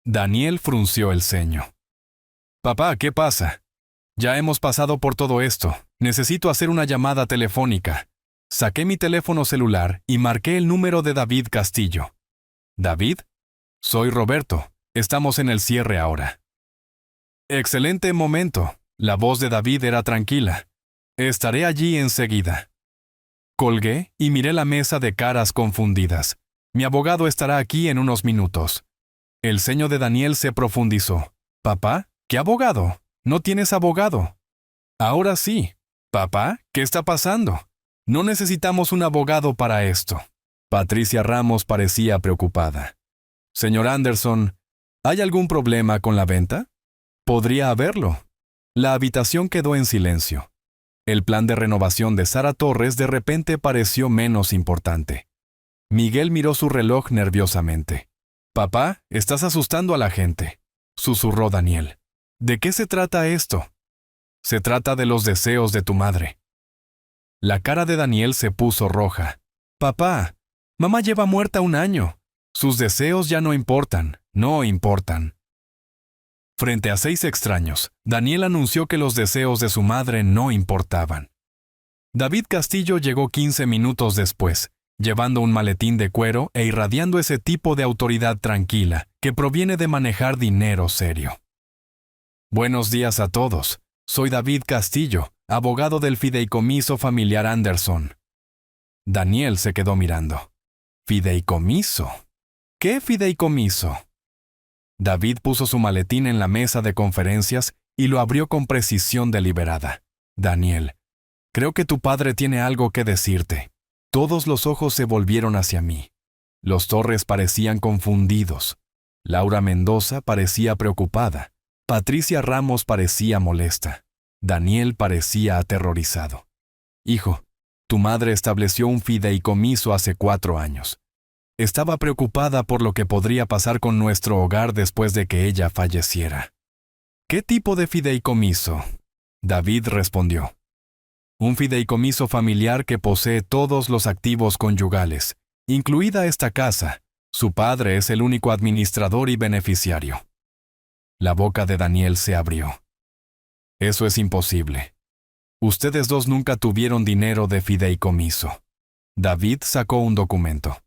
Daniel frunció el ceño. «Papá, ¿qué pasa? Ya hemos pasado por todo esto. Necesito hacer una llamada telefónica». Saqué mi teléfono celular y marqué el número de David Castillo. «¿David? Soy Roberto. Estamos en el cierre ahora». «Excelente momento». La voz de David era tranquila. «Estaré allí enseguida». Colgué y miré la mesa de caras confundidas. «Mi abogado estará aquí en unos minutos». El ceño de Daniel se profundizó. «¿Papá? ¿Qué abogado? No tienes abogado». «Ahora sí». «Papá, ¿qué está pasando? No necesitamos un abogado para esto». Patricia Ramos parecía preocupada. «Señor Anderson, ¿hay algún problema con la venta?» «Podría haberlo». La habitación quedó en silencio. El plan de renovación de Sara Torres de repente pareció menos importante. Miguel miró su reloj nerviosamente. «Papá, estás asustando a la gente», susurró Daniel. «¿De qué se trata esto?» «Se trata de los deseos de tu madre». La cara de Daniel se puso roja. «Papá, mamá lleva muerta 1 año. Sus deseos ya no importan, no importan». Frente a 6 extraños, Daniel anunció que los deseos de su madre no importaban. David Castillo llegó 15 minutos después, llevando un maletín de cuero e irradiando ese tipo de autoridad tranquila que proviene de manejar dinero serio. «Buenos días a todos. Soy David Castillo, abogado del fideicomiso familiar Anderson». Daniel se quedó mirando. «¿Fideicomiso? ¿Qué fideicomiso?» David puso su maletín en la mesa de conferencias y lo abrió con precisión deliberada. «Daniel, creo que tu padre tiene algo que decirte». Todos los ojos se volvieron hacia mí. Los Torres parecían confundidos. Laura Mendoza parecía preocupada. Patricia Ramos parecía molesta. Daniel parecía aterrorizado. «Hijo, tu madre estableció un fideicomiso hace 4 años. Estaba preocupada por lo que podría pasar con nuestro hogar después de que ella falleciera». «¿Qué tipo de fideicomiso?», David respondió. «Un fideicomiso familiar que posee todos los activos conyugales, incluida esta casa. Su padre es el único administrador y beneficiario». La boca de Daniel se abrió. «Eso es imposible. Ustedes dos nunca tuvieron dinero de fideicomiso». David sacó un documento.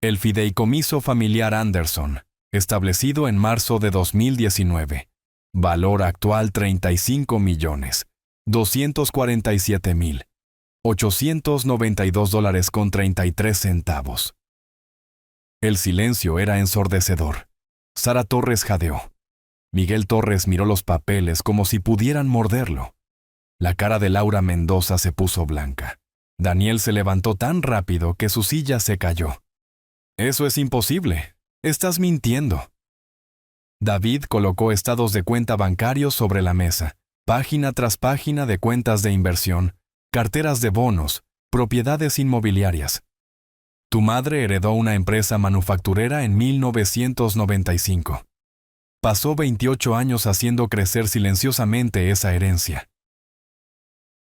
«El fideicomiso familiar Anderson, establecido en marzo de 2019. Valor actual $35.247.892.33. El silencio era ensordecedor. Sara Torres jadeó. Miguel Torres miró los papeles como si pudieran morderlo. La cara de Laura Mendoza se puso blanca. Daniel se levantó tan rápido que su silla se cayó. «Eso es imposible. Estás mintiendo». David colocó estados de cuenta bancarios sobre la mesa, página tras página de cuentas de inversión, carteras de bonos, propiedades inmobiliarias. «Tu madre heredó una empresa manufacturera en 1995. Pasó 28 años haciendo crecer silenciosamente esa herencia».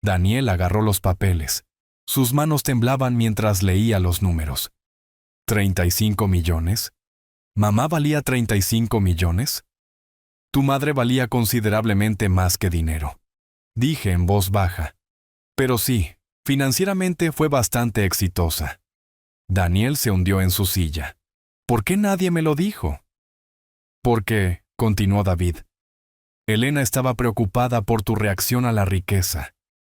Daniel agarró los papeles. Sus manos temblaban mientras leía los números. ¿35 millones? ¿Mamá valía 35 millones? Tu madre valía considerablemente más que dinero. Dije en voz baja. Pero sí, financieramente fue bastante exitosa. Daniel se hundió en su silla. ¿Por qué nadie me lo dijo? Porque, continuó David, Elena estaba preocupada por tu reacción a la riqueza.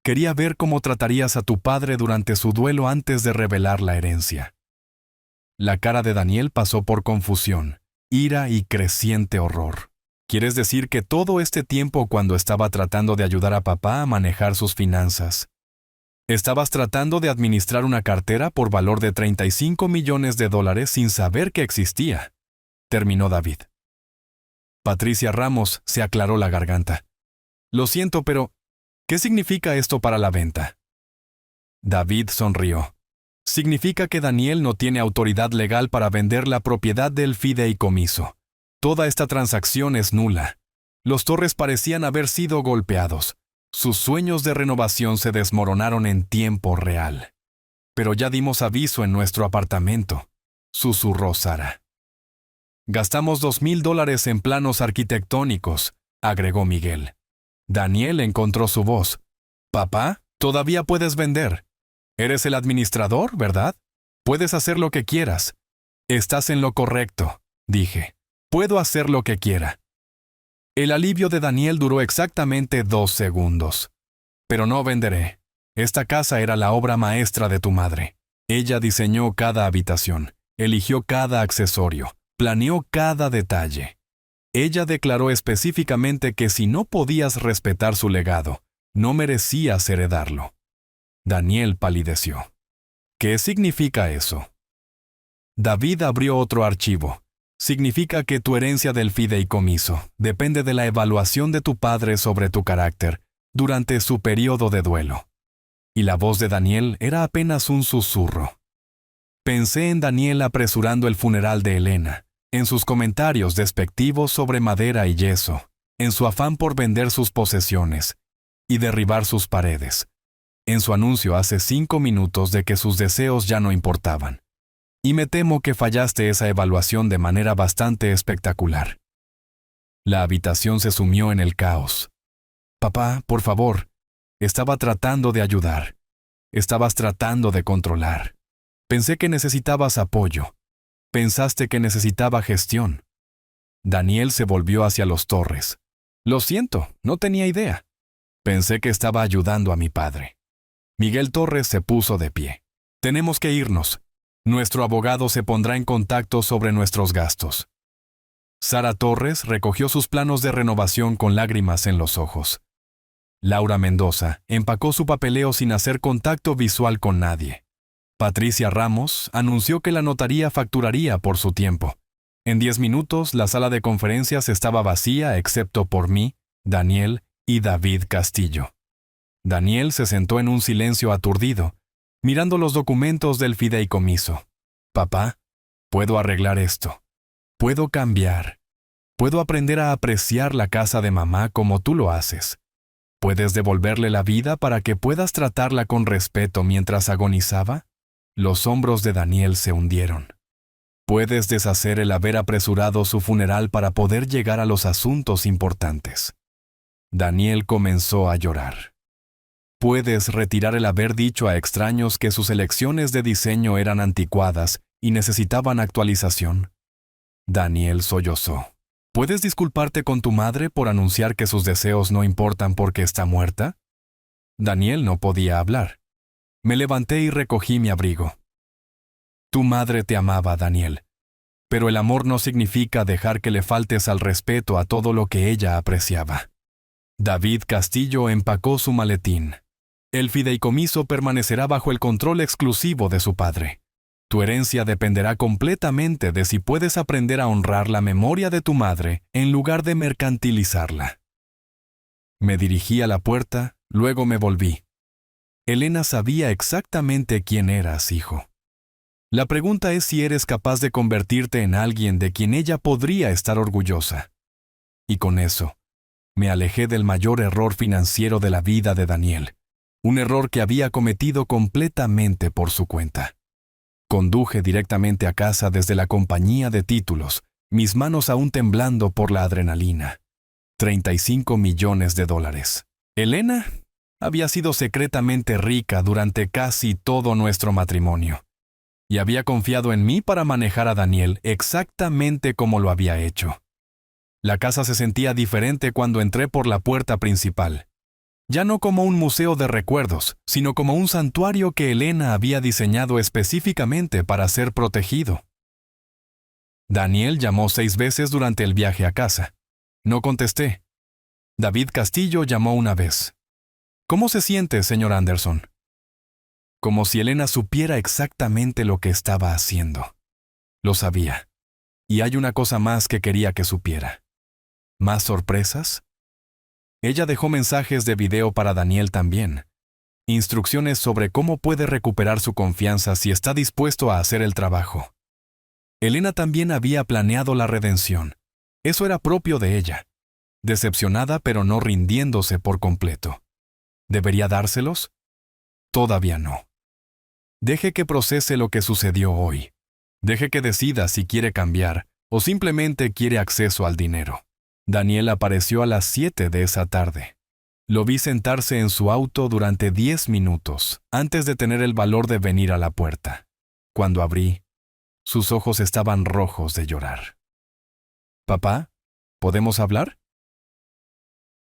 Quería ver cómo tratarías a tu padre durante su duelo antes de revelar la herencia. La cara de Daniel pasó por confusión, ira y creciente horror. ¿Quieres decir que todo este tiempo cuando estaba tratando de ayudar a papá a manejar sus finanzas, estabas tratando de administrar una cartera por valor de $35 millones sin saber que existía? Terminó David. Patricia Ramos se aclaró la garganta. Lo siento, pero ¿qué significa esto para la venta? David sonrió. Significa que Daniel no tiene autoridad legal para vender la propiedad del fideicomiso. Toda esta transacción es nula. Los Torres parecían haber sido golpeados. Sus sueños de renovación se desmoronaron en tiempo real. Pero ya dimos aviso en nuestro apartamento, susurró Sara. Gastamos $2,000 en planos arquitectónicos, agregó Miguel. Daniel encontró su voz. Papá, todavía puedes vender. Eres el administrador, ¿verdad? Puedes hacer lo que quieras. Estás en lo correcto, dije. Puedo hacer lo que quiera. El alivio de Daniel duró exactamente 2 segundos. Pero no venderé. Esta casa era la obra maestra de tu madre. Ella diseñó cada habitación, eligió cada accesorio, planeó cada detalle. Ella declaró específicamente que si no podías respetar su legado, no merecías heredarlo. Daniel palideció. ¿Qué significa eso? David abrió otro archivo. Significa que tu herencia del fideicomiso depende de la evaluación de tu padre sobre tu carácter durante su periodo de duelo. Y la voz de Daniel era apenas un susurro. Pensé en Daniel apresurando el funeral de Elena, en sus comentarios despectivos sobre madera y yeso, en su afán por vender sus posesiones y derribar sus paredes, en su anuncio hace 5 minutos de que sus deseos ya no importaban. Y me temo que fallaste esa evaluación de manera bastante espectacular. La habitación se sumió en el caos. Papá, por favor. Estaba tratando de ayudar. Estabas tratando de controlar. Pensé que necesitabas apoyo. Pensaste que necesitaba gestión. Daniel se volvió hacia los Torres. Lo siento, no tenía idea. Pensé que estaba ayudando a mi padre. Miguel Torres se puso de pie. Tenemos que irnos. Nuestro abogado se pondrá en contacto sobre nuestros gastos. Sara Torres recogió sus planos de renovación con lágrimas en los ojos. Laura Mendoza empacó su papeleo sin hacer contacto visual con nadie. Patricia Ramos anunció que la notaría facturaría por su tiempo. En 10 minutos, la sala de conferencias estaba vacía excepto por mí, Daniel y David Castillo. Daniel se sentó en un silencio aturdido, mirando los documentos del fideicomiso. Papá, puedo arreglar esto. Puedo cambiar. Puedo aprender a apreciar la casa de mamá como tú lo haces. ¿Puedes devolverle la vida para que puedas tratarla con respeto mientras agonizaba? Los hombros de Daniel se hundieron. ¿Puedes deshacer el haber apresurado su funeral para poder llegar a los asuntos importantes? Daniel comenzó a llorar. ¿Puedes retirar el haber dicho a extraños que sus elecciones de diseño eran anticuadas y necesitaban actualización? Daniel sollozó. ¿Puedes disculparte con tu madre por anunciar que sus deseos no importan porque está muerta? Daniel no podía hablar. Me levanté y recogí mi abrigo. Tu madre te amaba, Daniel. Pero el amor no significa dejar que le faltes al respeto a todo lo que ella apreciaba. David Castillo empacó su maletín. El fideicomiso permanecerá bajo el control exclusivo de su padre. Tu herencia dependerá completamente de si puedes aprender a honrar la memoria de tu madre en lugar de mercantilizarla. Me dirigí a la puerta, luego me volví. Elena sabía exactamente quién eras, hijo. La pregunta es si eres capaz de convertirte en alguien de quien ella podría estar orgullosa. Y con eso, me alejé del mayor error financiero de la vida de Daniel, un error que había cometido completamente por su cuenta. Conduje directamente a casa desde la compañía de títulos, mis manos aún temblando por la adrenalina. $35 millones. Elena había sido secretamente rica durante casi todo nuestro matrimonio, y había confiado en mí para manejar a Daniel exactamente como lo había hecho. La casa se sentía diferente cuando entré por la puerta principal. Ya no como un museo de recuerdos, sino como un santuario que Elena había diseñado específicamente para ser protegido. Daniel llamó 6 veces durante el viaje a casa. No contesté. David Castillo llamó una vez. ¿Cómo se siente, señor Anderson? Como si Elena supiera exactamente lo que estaba haciendo. Lo sabía. Y hay una cosa más que quería que supiera. ¿Más sorpresas? Ella dejó mensajes de video para Daniel también. Instrucciones sobre cómo puede recuperar su confianza si está dispuesto a hacer el trabajo. Elena también había planeado la redención. Eso era propio de ella. Decepcionada pero no rindiéndose por completo. ¿Debería dárselos? Todavía no. Deje que procese lo que sucedió hoy. Deje que decida si quiere cambiar o simplemente quiere acceso al dinero. Daniel apareció a las 7 de esa tarde. Lo vi sentarse en su auto durante 10 minutos antes de tener el valor de venir a la puerta. Cuando abrí, sus ojos estaban rojos de llorar. «Papá, ¿podemos hablar?»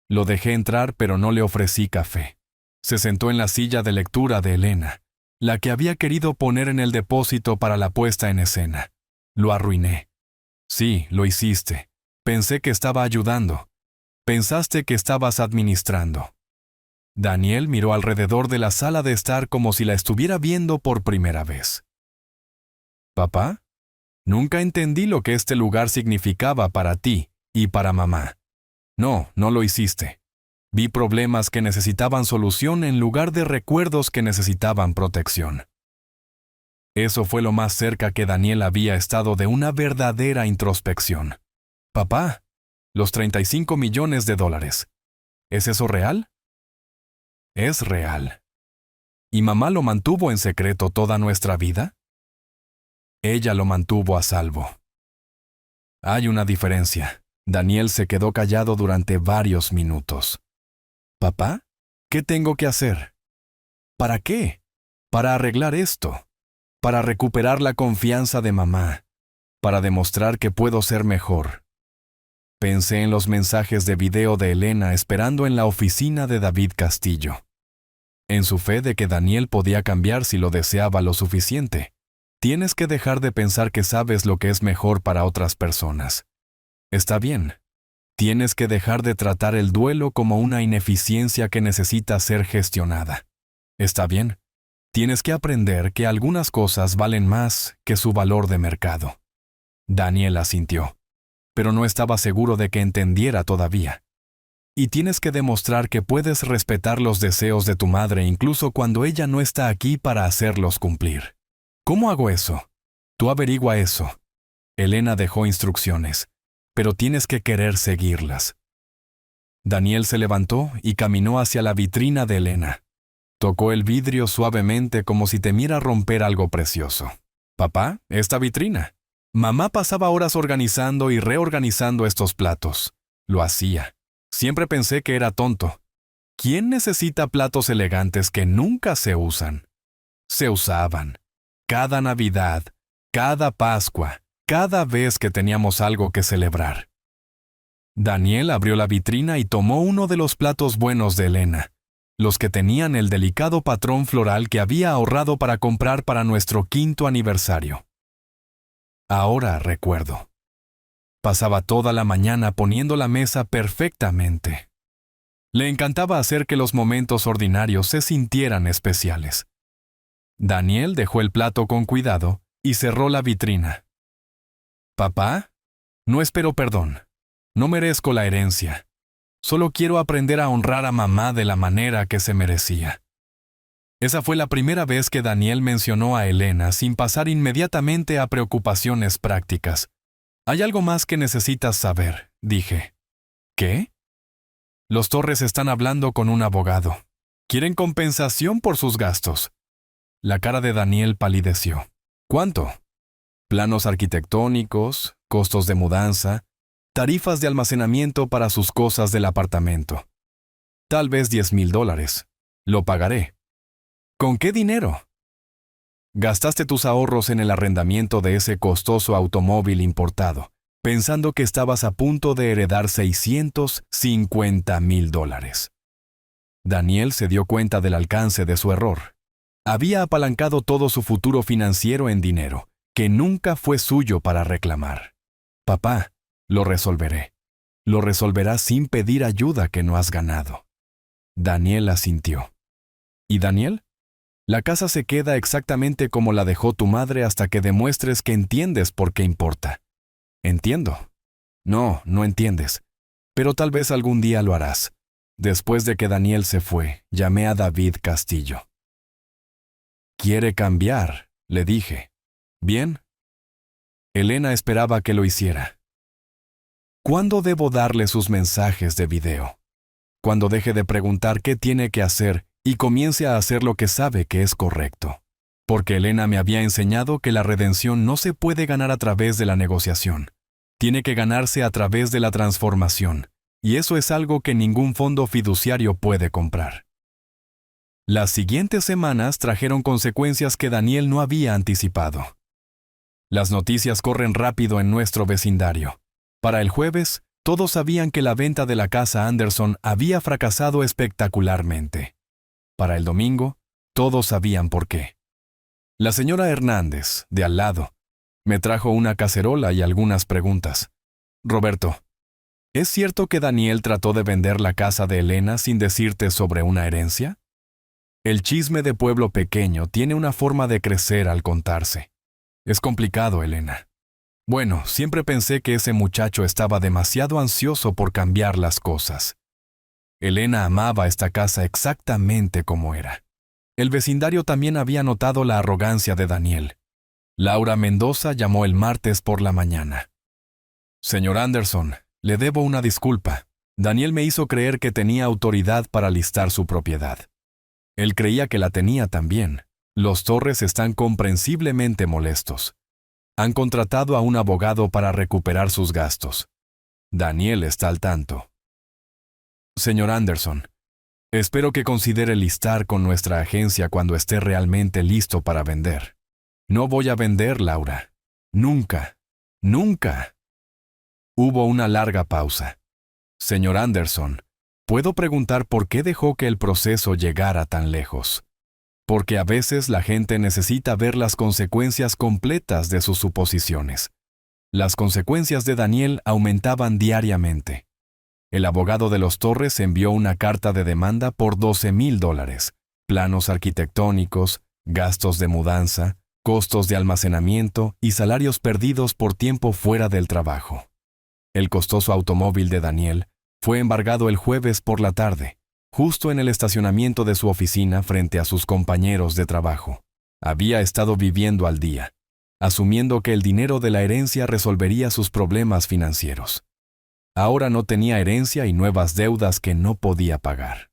Lo dejé entrar, pero no le ofrecí café. Se sentó en la silla de lectura de Elena, la que había querido poner en el depósito para la puesta en escena. Lo arruiné. Sí, lo hiciste. Pensé que estaba ayudando. Pensaste que estabas administrando. Daniel miró alrededor de la sala de estar como si la estuviera viendo por primera vez. «Papá, nunca entendí lo que este lugar significaba para ti y para mamá. No, no lo hiciste. Vi problemas que necesitaban solución en lugar de recuerdos que necesitaban protección». Eso fue lo más cerca que Daniel había estado de una verdadera introspección. «Papá, los $35 millones. ¿Es eso real?» Es real. ¿Y mamá lo mantuvo en secreto toda nuestra vida? Ella lo mantuvo a salvo. Hay una diferencia. Daniel se quedó callado durante varios minutos. «Papá, ¿qué tengo que hacer?» «¿Para qué?» «Para arreglar esto. Para recuperar la confianza de mamá. Para demostrar que puedo ser mejor». Pensé en los mensajes de video de Elena esperando en la oficina de David Castillo. En su fe de que Daniel podía cambiar si lo deseaba lo suficiente. Tienes que dejar de pensar que sabes lo que es mejor para otras personas. Está bien. Tienes que dejar de tratar el duelo como una ineficiencia que necesita ser gestionada. Está bien. Tienes que aprender que algunas cosas valen más que su valor de mercado. Daniel asintió, pero no estaba seguro de que entendiera todavía. Y tienes que demostrar que puedes respetar los deseos de tu madre incluso cuando ella no está aquí para hacerlos cumplir. ¿Cómo hago eso? Tú averigua eso. Elena dejó instrucciones, pero tienes que querer seguirlas. Daniel se levantó y caminó hacia la vitrina de Elena. Tocó el vidrio suavemente como si temiera romper algo precioso. «Papá, esta vitrina». Mamá pasaba horas organizando y reorganizando estos platos. Lo hacía. Siempre pensé que era tonto. ¿Quién necesita platos elegantes que nunca se usan? Se usaban. Cada Navidad, cada Pascua, cada vez que teníamos algo que celebrar. Daniel abrió la vitrina y tomó uno de los platos buenos de Elena, los que tenían el delicado patrón floral que había ahorrado para comprar para nuestro 5º aniversario. Ahora recuerdo. Pasaba toda la mañana poniendo la mesa perfectamente. Le encantaba hacer que los momentos ordinarios se sintieran especiales. Daniel dejó el plato con cuidado y cerró la vitrina. «Papá, no espero perdón. No merezco la herencia. Solo quiero aprender a honrar a mamá de la manera que se merecía». Esa fue la primera vez que Daniel mencionó a Elena sin pasar inmediatamente a preocupaciones prácticas. «Hay algo más que necesitas saber», dije. «¿Qué?» «Los Torres están hablando con un abogado. Quieren compensación por sus gastos». La cara de Daniel palideció. «¿Cuánto?» «Planos arquitectónicos, costos de mudanza, tarifas de almacenamiento para sus cosas del apartamento. Tal vez $10,000. Lo pagaré». «¿Con qué dinero?» «Gastaste tus ahorros en el arrendamiento de ese costoso automóvil importado, pensando que estabas a punto de heredar $650,000. Daniel se dio cuenta del alcance de su error. Había apalancado todo su futuro financiero en dinero, que nunca fue suyo para reclamar. Papá, lo resolveré. Lo resolverás sin pedir ayuda que no has ganado. Daniel asintió. ¿Y Daniel? La casa se queda exactamente como la dejó tu madre hasta que demuestres que entiendes por qué importa. Entiendo. No, no entiendes. Pero tal vez algún día lo harás. Después de que Daniel se fue, llamé a David Castillo. «Quiere cambiar», le dije. «¿Bien?» Elena esperaba que lo hiciera. ¿Cuándo debo darle sus mensajes de video? Cuando deje de preguntar qué tiene que hacer y comience a hacer lo que sabe que es correcto. Porque Elena me había enseñado que la redención no se puede ganar a través de la negociación. Tiene que ganarse a través de la transformación, y eso es algo que ningún fondo fiduciario puede comprar. Las siguientes semanas trajeron consecuencias que Daniel no había anticipado. Las noticias corren rápido en nuestro vecindario. Para el jueves, todos sabían que la venta de la casa Anderson había fracasado espectacularmente. Para el domingo, todos sabían por qué. La señora Hernández, de al lado, me trajo una cacerola y algunas preguntas. «Roberto, ¿es cierto que Daniel trató de vender la casa de Elena sin decirte sobre una herencia?» El chisme de pueblo pequeño tiene una forma de crecer al contarse. Es complicado, Elena. Bueno, siempre pensé que ese muchacho estaba demasiado ansioso por cambiar las cosas. Elena amaba esta casa exactamente como era. El vecindario también había notado la arrogancia de Daniel. Laura Mendoza llamó el martes por la mañana. «Señor Anderson, le debo una disculpa. Daniel me hizo creer que tenía autoridad para listar su propiedad. Él creía que la tenía también. Los Torres están comprensiblemente molestos. Han contratado a un abogado para recuperar sus gastos. Daniel está al tanto. Señor Anderson, espero que considere listar con nuestra agencia cuando esté realmente listo para vender. No voy a vender, Laura. Nunca. Nunca». Hubo una larga pausa. «Señor Anderson, ¿puedo preguntar por qué dejó que el proceso llegara tan lejos?» Porque a veces la gente necesita ver las consecuencias completas de sus suposiciones. Las consecuencias de Daniel aumentaban diariamente. El abogado de los Torres envió una carta de demanda por $12,000, planos arquitectónicos, gastos de mudanza, costos de almacenamiento y salarios perdidos por tiempo fuera del trabajo. El costoso automóvil de Daniel fue embargado el jueves por la tarde, justo en el estacionamiento de su oficina frente a sus compañeros de trabajo. Había estado viviendo al día, asumiendo que el dinero de la herencia resolvería sus problemas financieros. Ahora no tenía herencia y nuevas deudas que no podía pagar.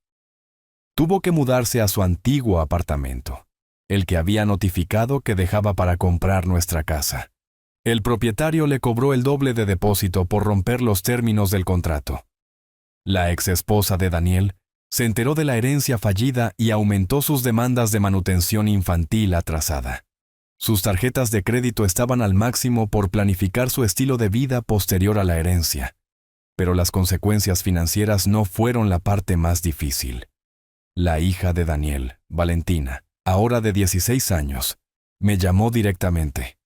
Tuvo que mudarse a su antiguo apartamento, el que había notificado que dejaba para comprar nuestra casa. El propietario le cobró el doble de depósito por romper los términos del contrato. La exesposa de Daniel se enteró de la herencia fallida y aumentó sus demandas de manutención infantil atrasada. Sus tarjetas de crédito estaban al máximo por planificar su estilo de vida posterior a la herencia, pero las consecuencias financieras no fueron la parte más difícil. La hija de Daniel, Valentina, ahora de 16 años, me llamó directamente.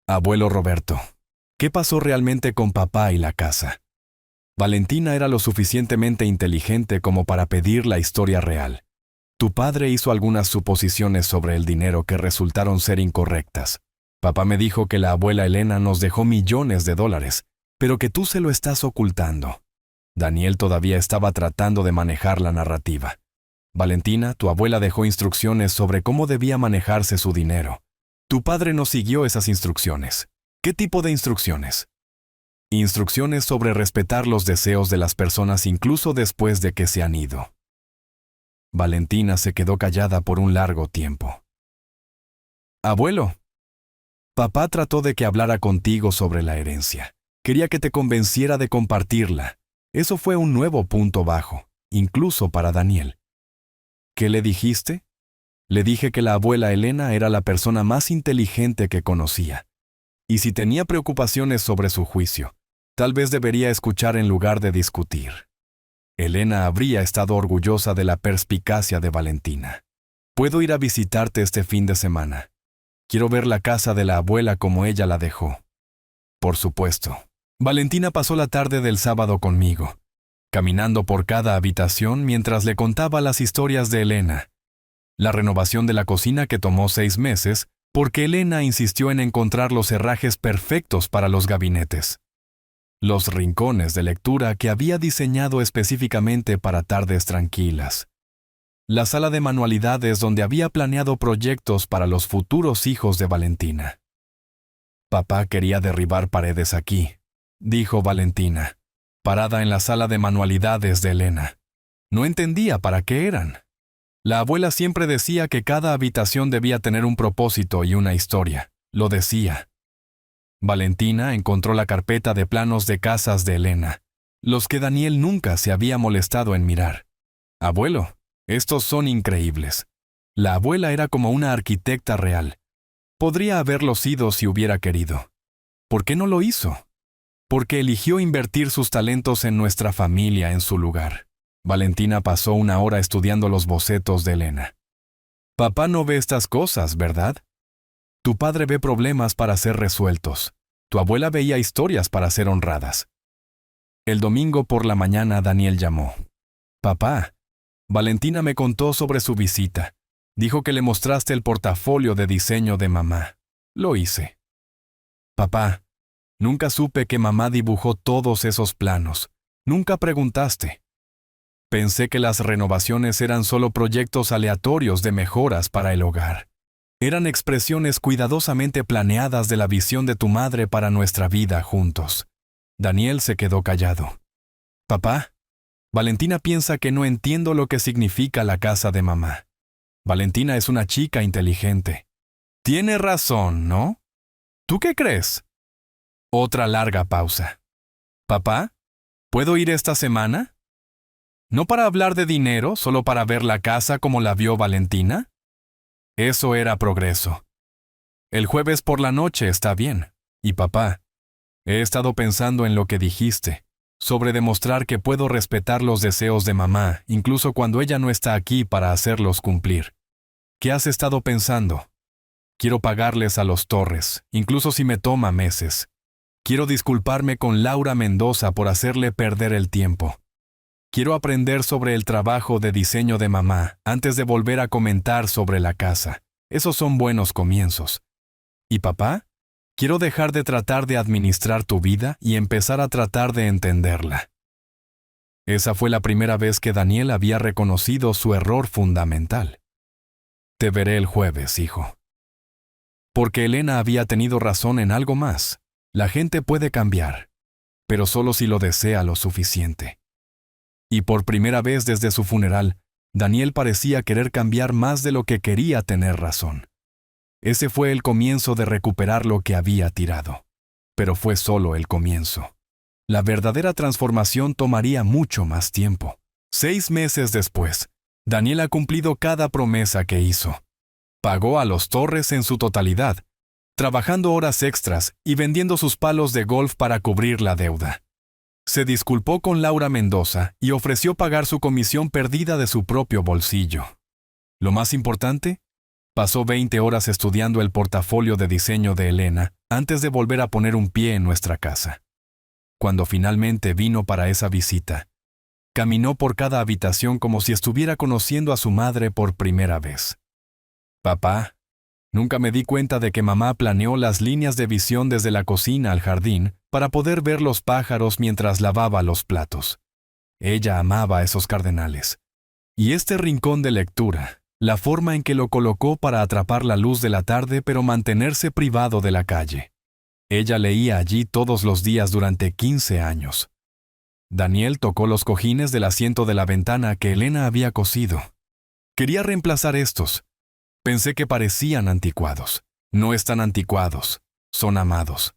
«Abuelo Roberto, ¿qué pasó realmente con papá y la casa?» Valentina era lo suficientemente inteligente como para pedir la historia real. Tu padre hizo algunas suposiciones sobre el dinero que resultaron ser incorrectas. Papá me dijo que la abuela Elena nos dejó millones de dólares, pero que tú se lo estás ocultando. Daniel todavía estaba tratando de manejar la narrativa. Valentina, tu abuela dejó instrucciones sobre cómo debía manejarse su dinero. Tu padre no siguió esas instrucciones. ¿Qué tipo de instrucciones? Instrucciones sobre respetar los deseos de las personas incluso después de que se han ido. Valentina se quedó callada por un largo tiempo. «Abuelo, papá trató de que hablara contigo sobre la herencia. Quería que te convenciera de compartirla. Eso fue un nuevo punto bajo, incluso para Daniel». «¿Qué le dijiste?» Le dije que la abuela Elena era la persona más inteligente que conocía. Y si tenía preocupaciones sobre su juicio, tal vez debería escuchar en lugar de discutir. Elena habría estado orgullosa de la perspicacia de Valentina. «Puedo ir a visitarte este fin de semana. Quiero ver la casa de la abuela como ella la dejó». Por supuesto. Valentina pasó la tarde del sábado conmigo, caminando por cada habitación mientras le contaba las historias de Elena. La renovación de la cocina que tomó 6 meses, porque Elena insistió en encontrar los herrajes perfectos para los gabinetes. Los rincones de lectura que había diseñado específicamente para tardes tranquilas. La sala de manualidades donde había planeado proyectos para los futuros hijos de Valentina. «Papá quería derribar paredes aquí», dijo Valentina, parada en la sala de manualidades de Elena. No entendía para qué eran. La abuela siempre decía que cada habitación debía tener un propósito y una historia. Lo decía. Valentina encontró la carpeta de planos de casas de Elena, los que Daniel nunca se había molestado en mirar. «Abuelo, estos son increíbles». La abuela era como una arquitecta real. Podría haberlo sido si hubiera querido. ¿Por qué no lo hizo? Porque eligió invertir sus talentos en nuestra familia en su lugar. Valentina pasó 1 hora estudiando los bocetos de Elena. «Papá no ve estas cosas, ¿verdad? Tu padre ve problemas para ser resueltos. Tu abuela veía historias para ser honradas». El domingo por la mañana Daniel llamó. «Papá, Valentina me contó sobre su visita. Dijo que le mostraste el portafolio de diseño de mamá». «Lo hice». «Papá, nunca supe que mamá dibujó todos esos planos. Nunca preguntaste». «Pensé que las renovaciones eran solo proyectos aleatorios de mejoras para el hogar. Eran expresiones cuidadosamente planeadas de la visión de tu madre para nuestra vida juntos». Daniel se quedó callado. «Papá, Valentina piensa que no entiendo lo que significa la casa de mamá. Valentina es una chica inteligente». «Tiene razón, ¿no? ¿Tú qué crees?» Otra larga pausa. «Papá, ¿puedo ir esta semana? ¿No para hablar de dinero, solo para ver la casa como la vio Valentina?» Eso era progreso. «El jueves por la noche está bien. Y papá, he estado pensando en lo que dijiste, sobre demostrar que puedo respetar los deseos de mamá, incluso cuando ella no está aquí para hacerlos cumplir. ¿Qué has estado pensando? Quiero pagarles a los Torres, incluso si me toma meses. Quiero disculparme con Laura Mendoza por hacerle perder el tiempo. Quiero aprender sobre el trabajo de diseño de mamá antes de volver a comentar sobre la casa. Esos son buenos comienzos. Y papá, quiero dejar de tratar de administrar tu vida y empezar a tratar de entenderla». Esa fue la primera vez que Daniel había reconocido su error fundamental. «Te veré el jueves, hijo». Porque Elena había tenido razón en algo más. La gente puede cambiar, pero solo si lo desea lo suficiente. Y por primera vez desde su funeral, Daniel parecía querer cambiar más de lo que quería tener razón. Ese fue el comienzo de recuperar lo que había tirado. Pero fue solo el comienzo. La verdadera transformación tomaría mucho más tiempo. 6 meses después, Daniel ha cumplido cada promesa que hizo. Pagó a los Torres en su totalidad, trabajando horas extras y vendiendo sus palos de golf para cubrir la deuda. Se disculpó con Laura Mendoza y ofreció pagar su comisión perdida de su propio bolsillo. Lo más importante, pasó 20 horas estudiando el portafolio de diseño de Elena antes de volver a poner un pie en nuestra casa. Cuando finalmente vino para esa visita, caminó por cada habitación como si estuviera conociendo a su madre por primera vez. «Papá, nunca me di cuenta de que mamá planeó las líneas de visión desde la cocina al jardín para poder ver los pájaros mientras lavaba los platos. Ella amaba esos cardenales. Y este rincón de lectura, la forma en que lo colocó para atrapar la luz de la tarde pero mantenerse privado de la calle. Ella leía allí todos los días durante 15 años. Daniel tocó los cojines del asiento de la ventana que Elena había cosido. Quería reemplazar estos. Pensé que parecían anticuados. No están anticuados, son amados.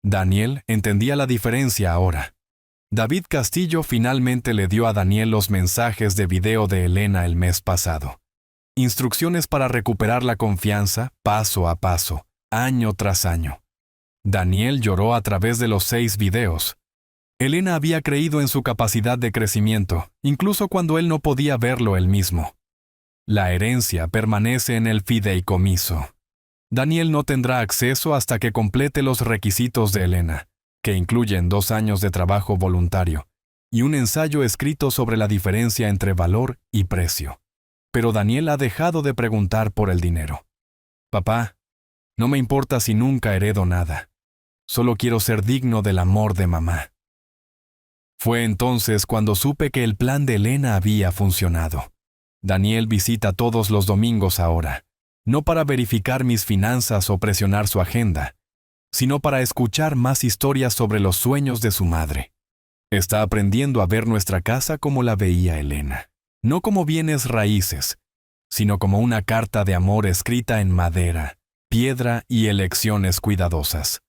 Daniel entendía la diferencia ahora. David Castillo finalmente le dio a Daniel los mensajes de video de Elena el mes pasado. Instrucciones para recuperar la confianza, paso a paso, año tras año. Daniel lloró a través de los 6 videos. Elena había creído en su capacidad de crecimiento, incluso cuando él no podía verlo él mismo. La herencia permanece en el fideicomiso. Daniel no tendrá acceso hasta que complete los requisitos de Elena, que incluyen 2 años de trabajo voluntario y un ensayo escrito sobre la diferencia entre valor y precio. Pero Daniel ha dejado de preguntar por el dinero. Papá, no me importa si nunca heredo nada. Solo quiero ser digno del amor de mamá. Fue entonces cuando supe que el plan de Elena había funcionado. Daniel visita todos los domingos ahora, no para verificar mis finanzas o presionar su agenda, sino para escuchar más historias sobre los sueños de su madre. Está aprendiendo a ver nuestra casa como la veía Elena, no como bienes raíces, sino como una carta de amor escrita en madera, piedra y elecciones cuidadosas.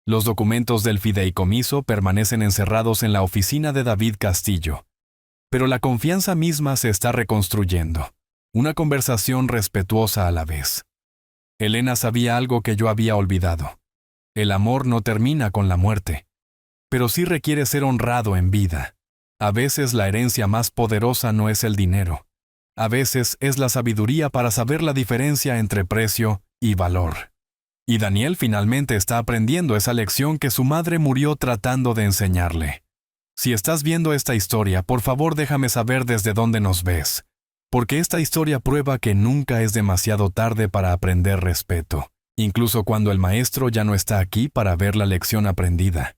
Los documentos del fideicomiso permanecen encerrados en la oficina de David Castillo, pero la confianza misma se está reconstruyendo, una conversación respetuosa a la vez. Elena sabía algo que yo había olvidado. El amor no termina con la muerte, pero sí requiere ser honrado en vida. A veces la herencia más poderosa no es el dinero. A veces es la sabiduría para saber la diferencia entre precio y valor. Y Daniel finalmente está aprendiendo esa lección que su madre murió tratando de enseñarle. Si estás viendo esta historia, por favor déjame saber desde dónde nos ves, porque esta historia prueba que nunca es demasiado tarde para aprender respeto, incluso cuando el maestro ya no está aquí para ver la lección aprendida.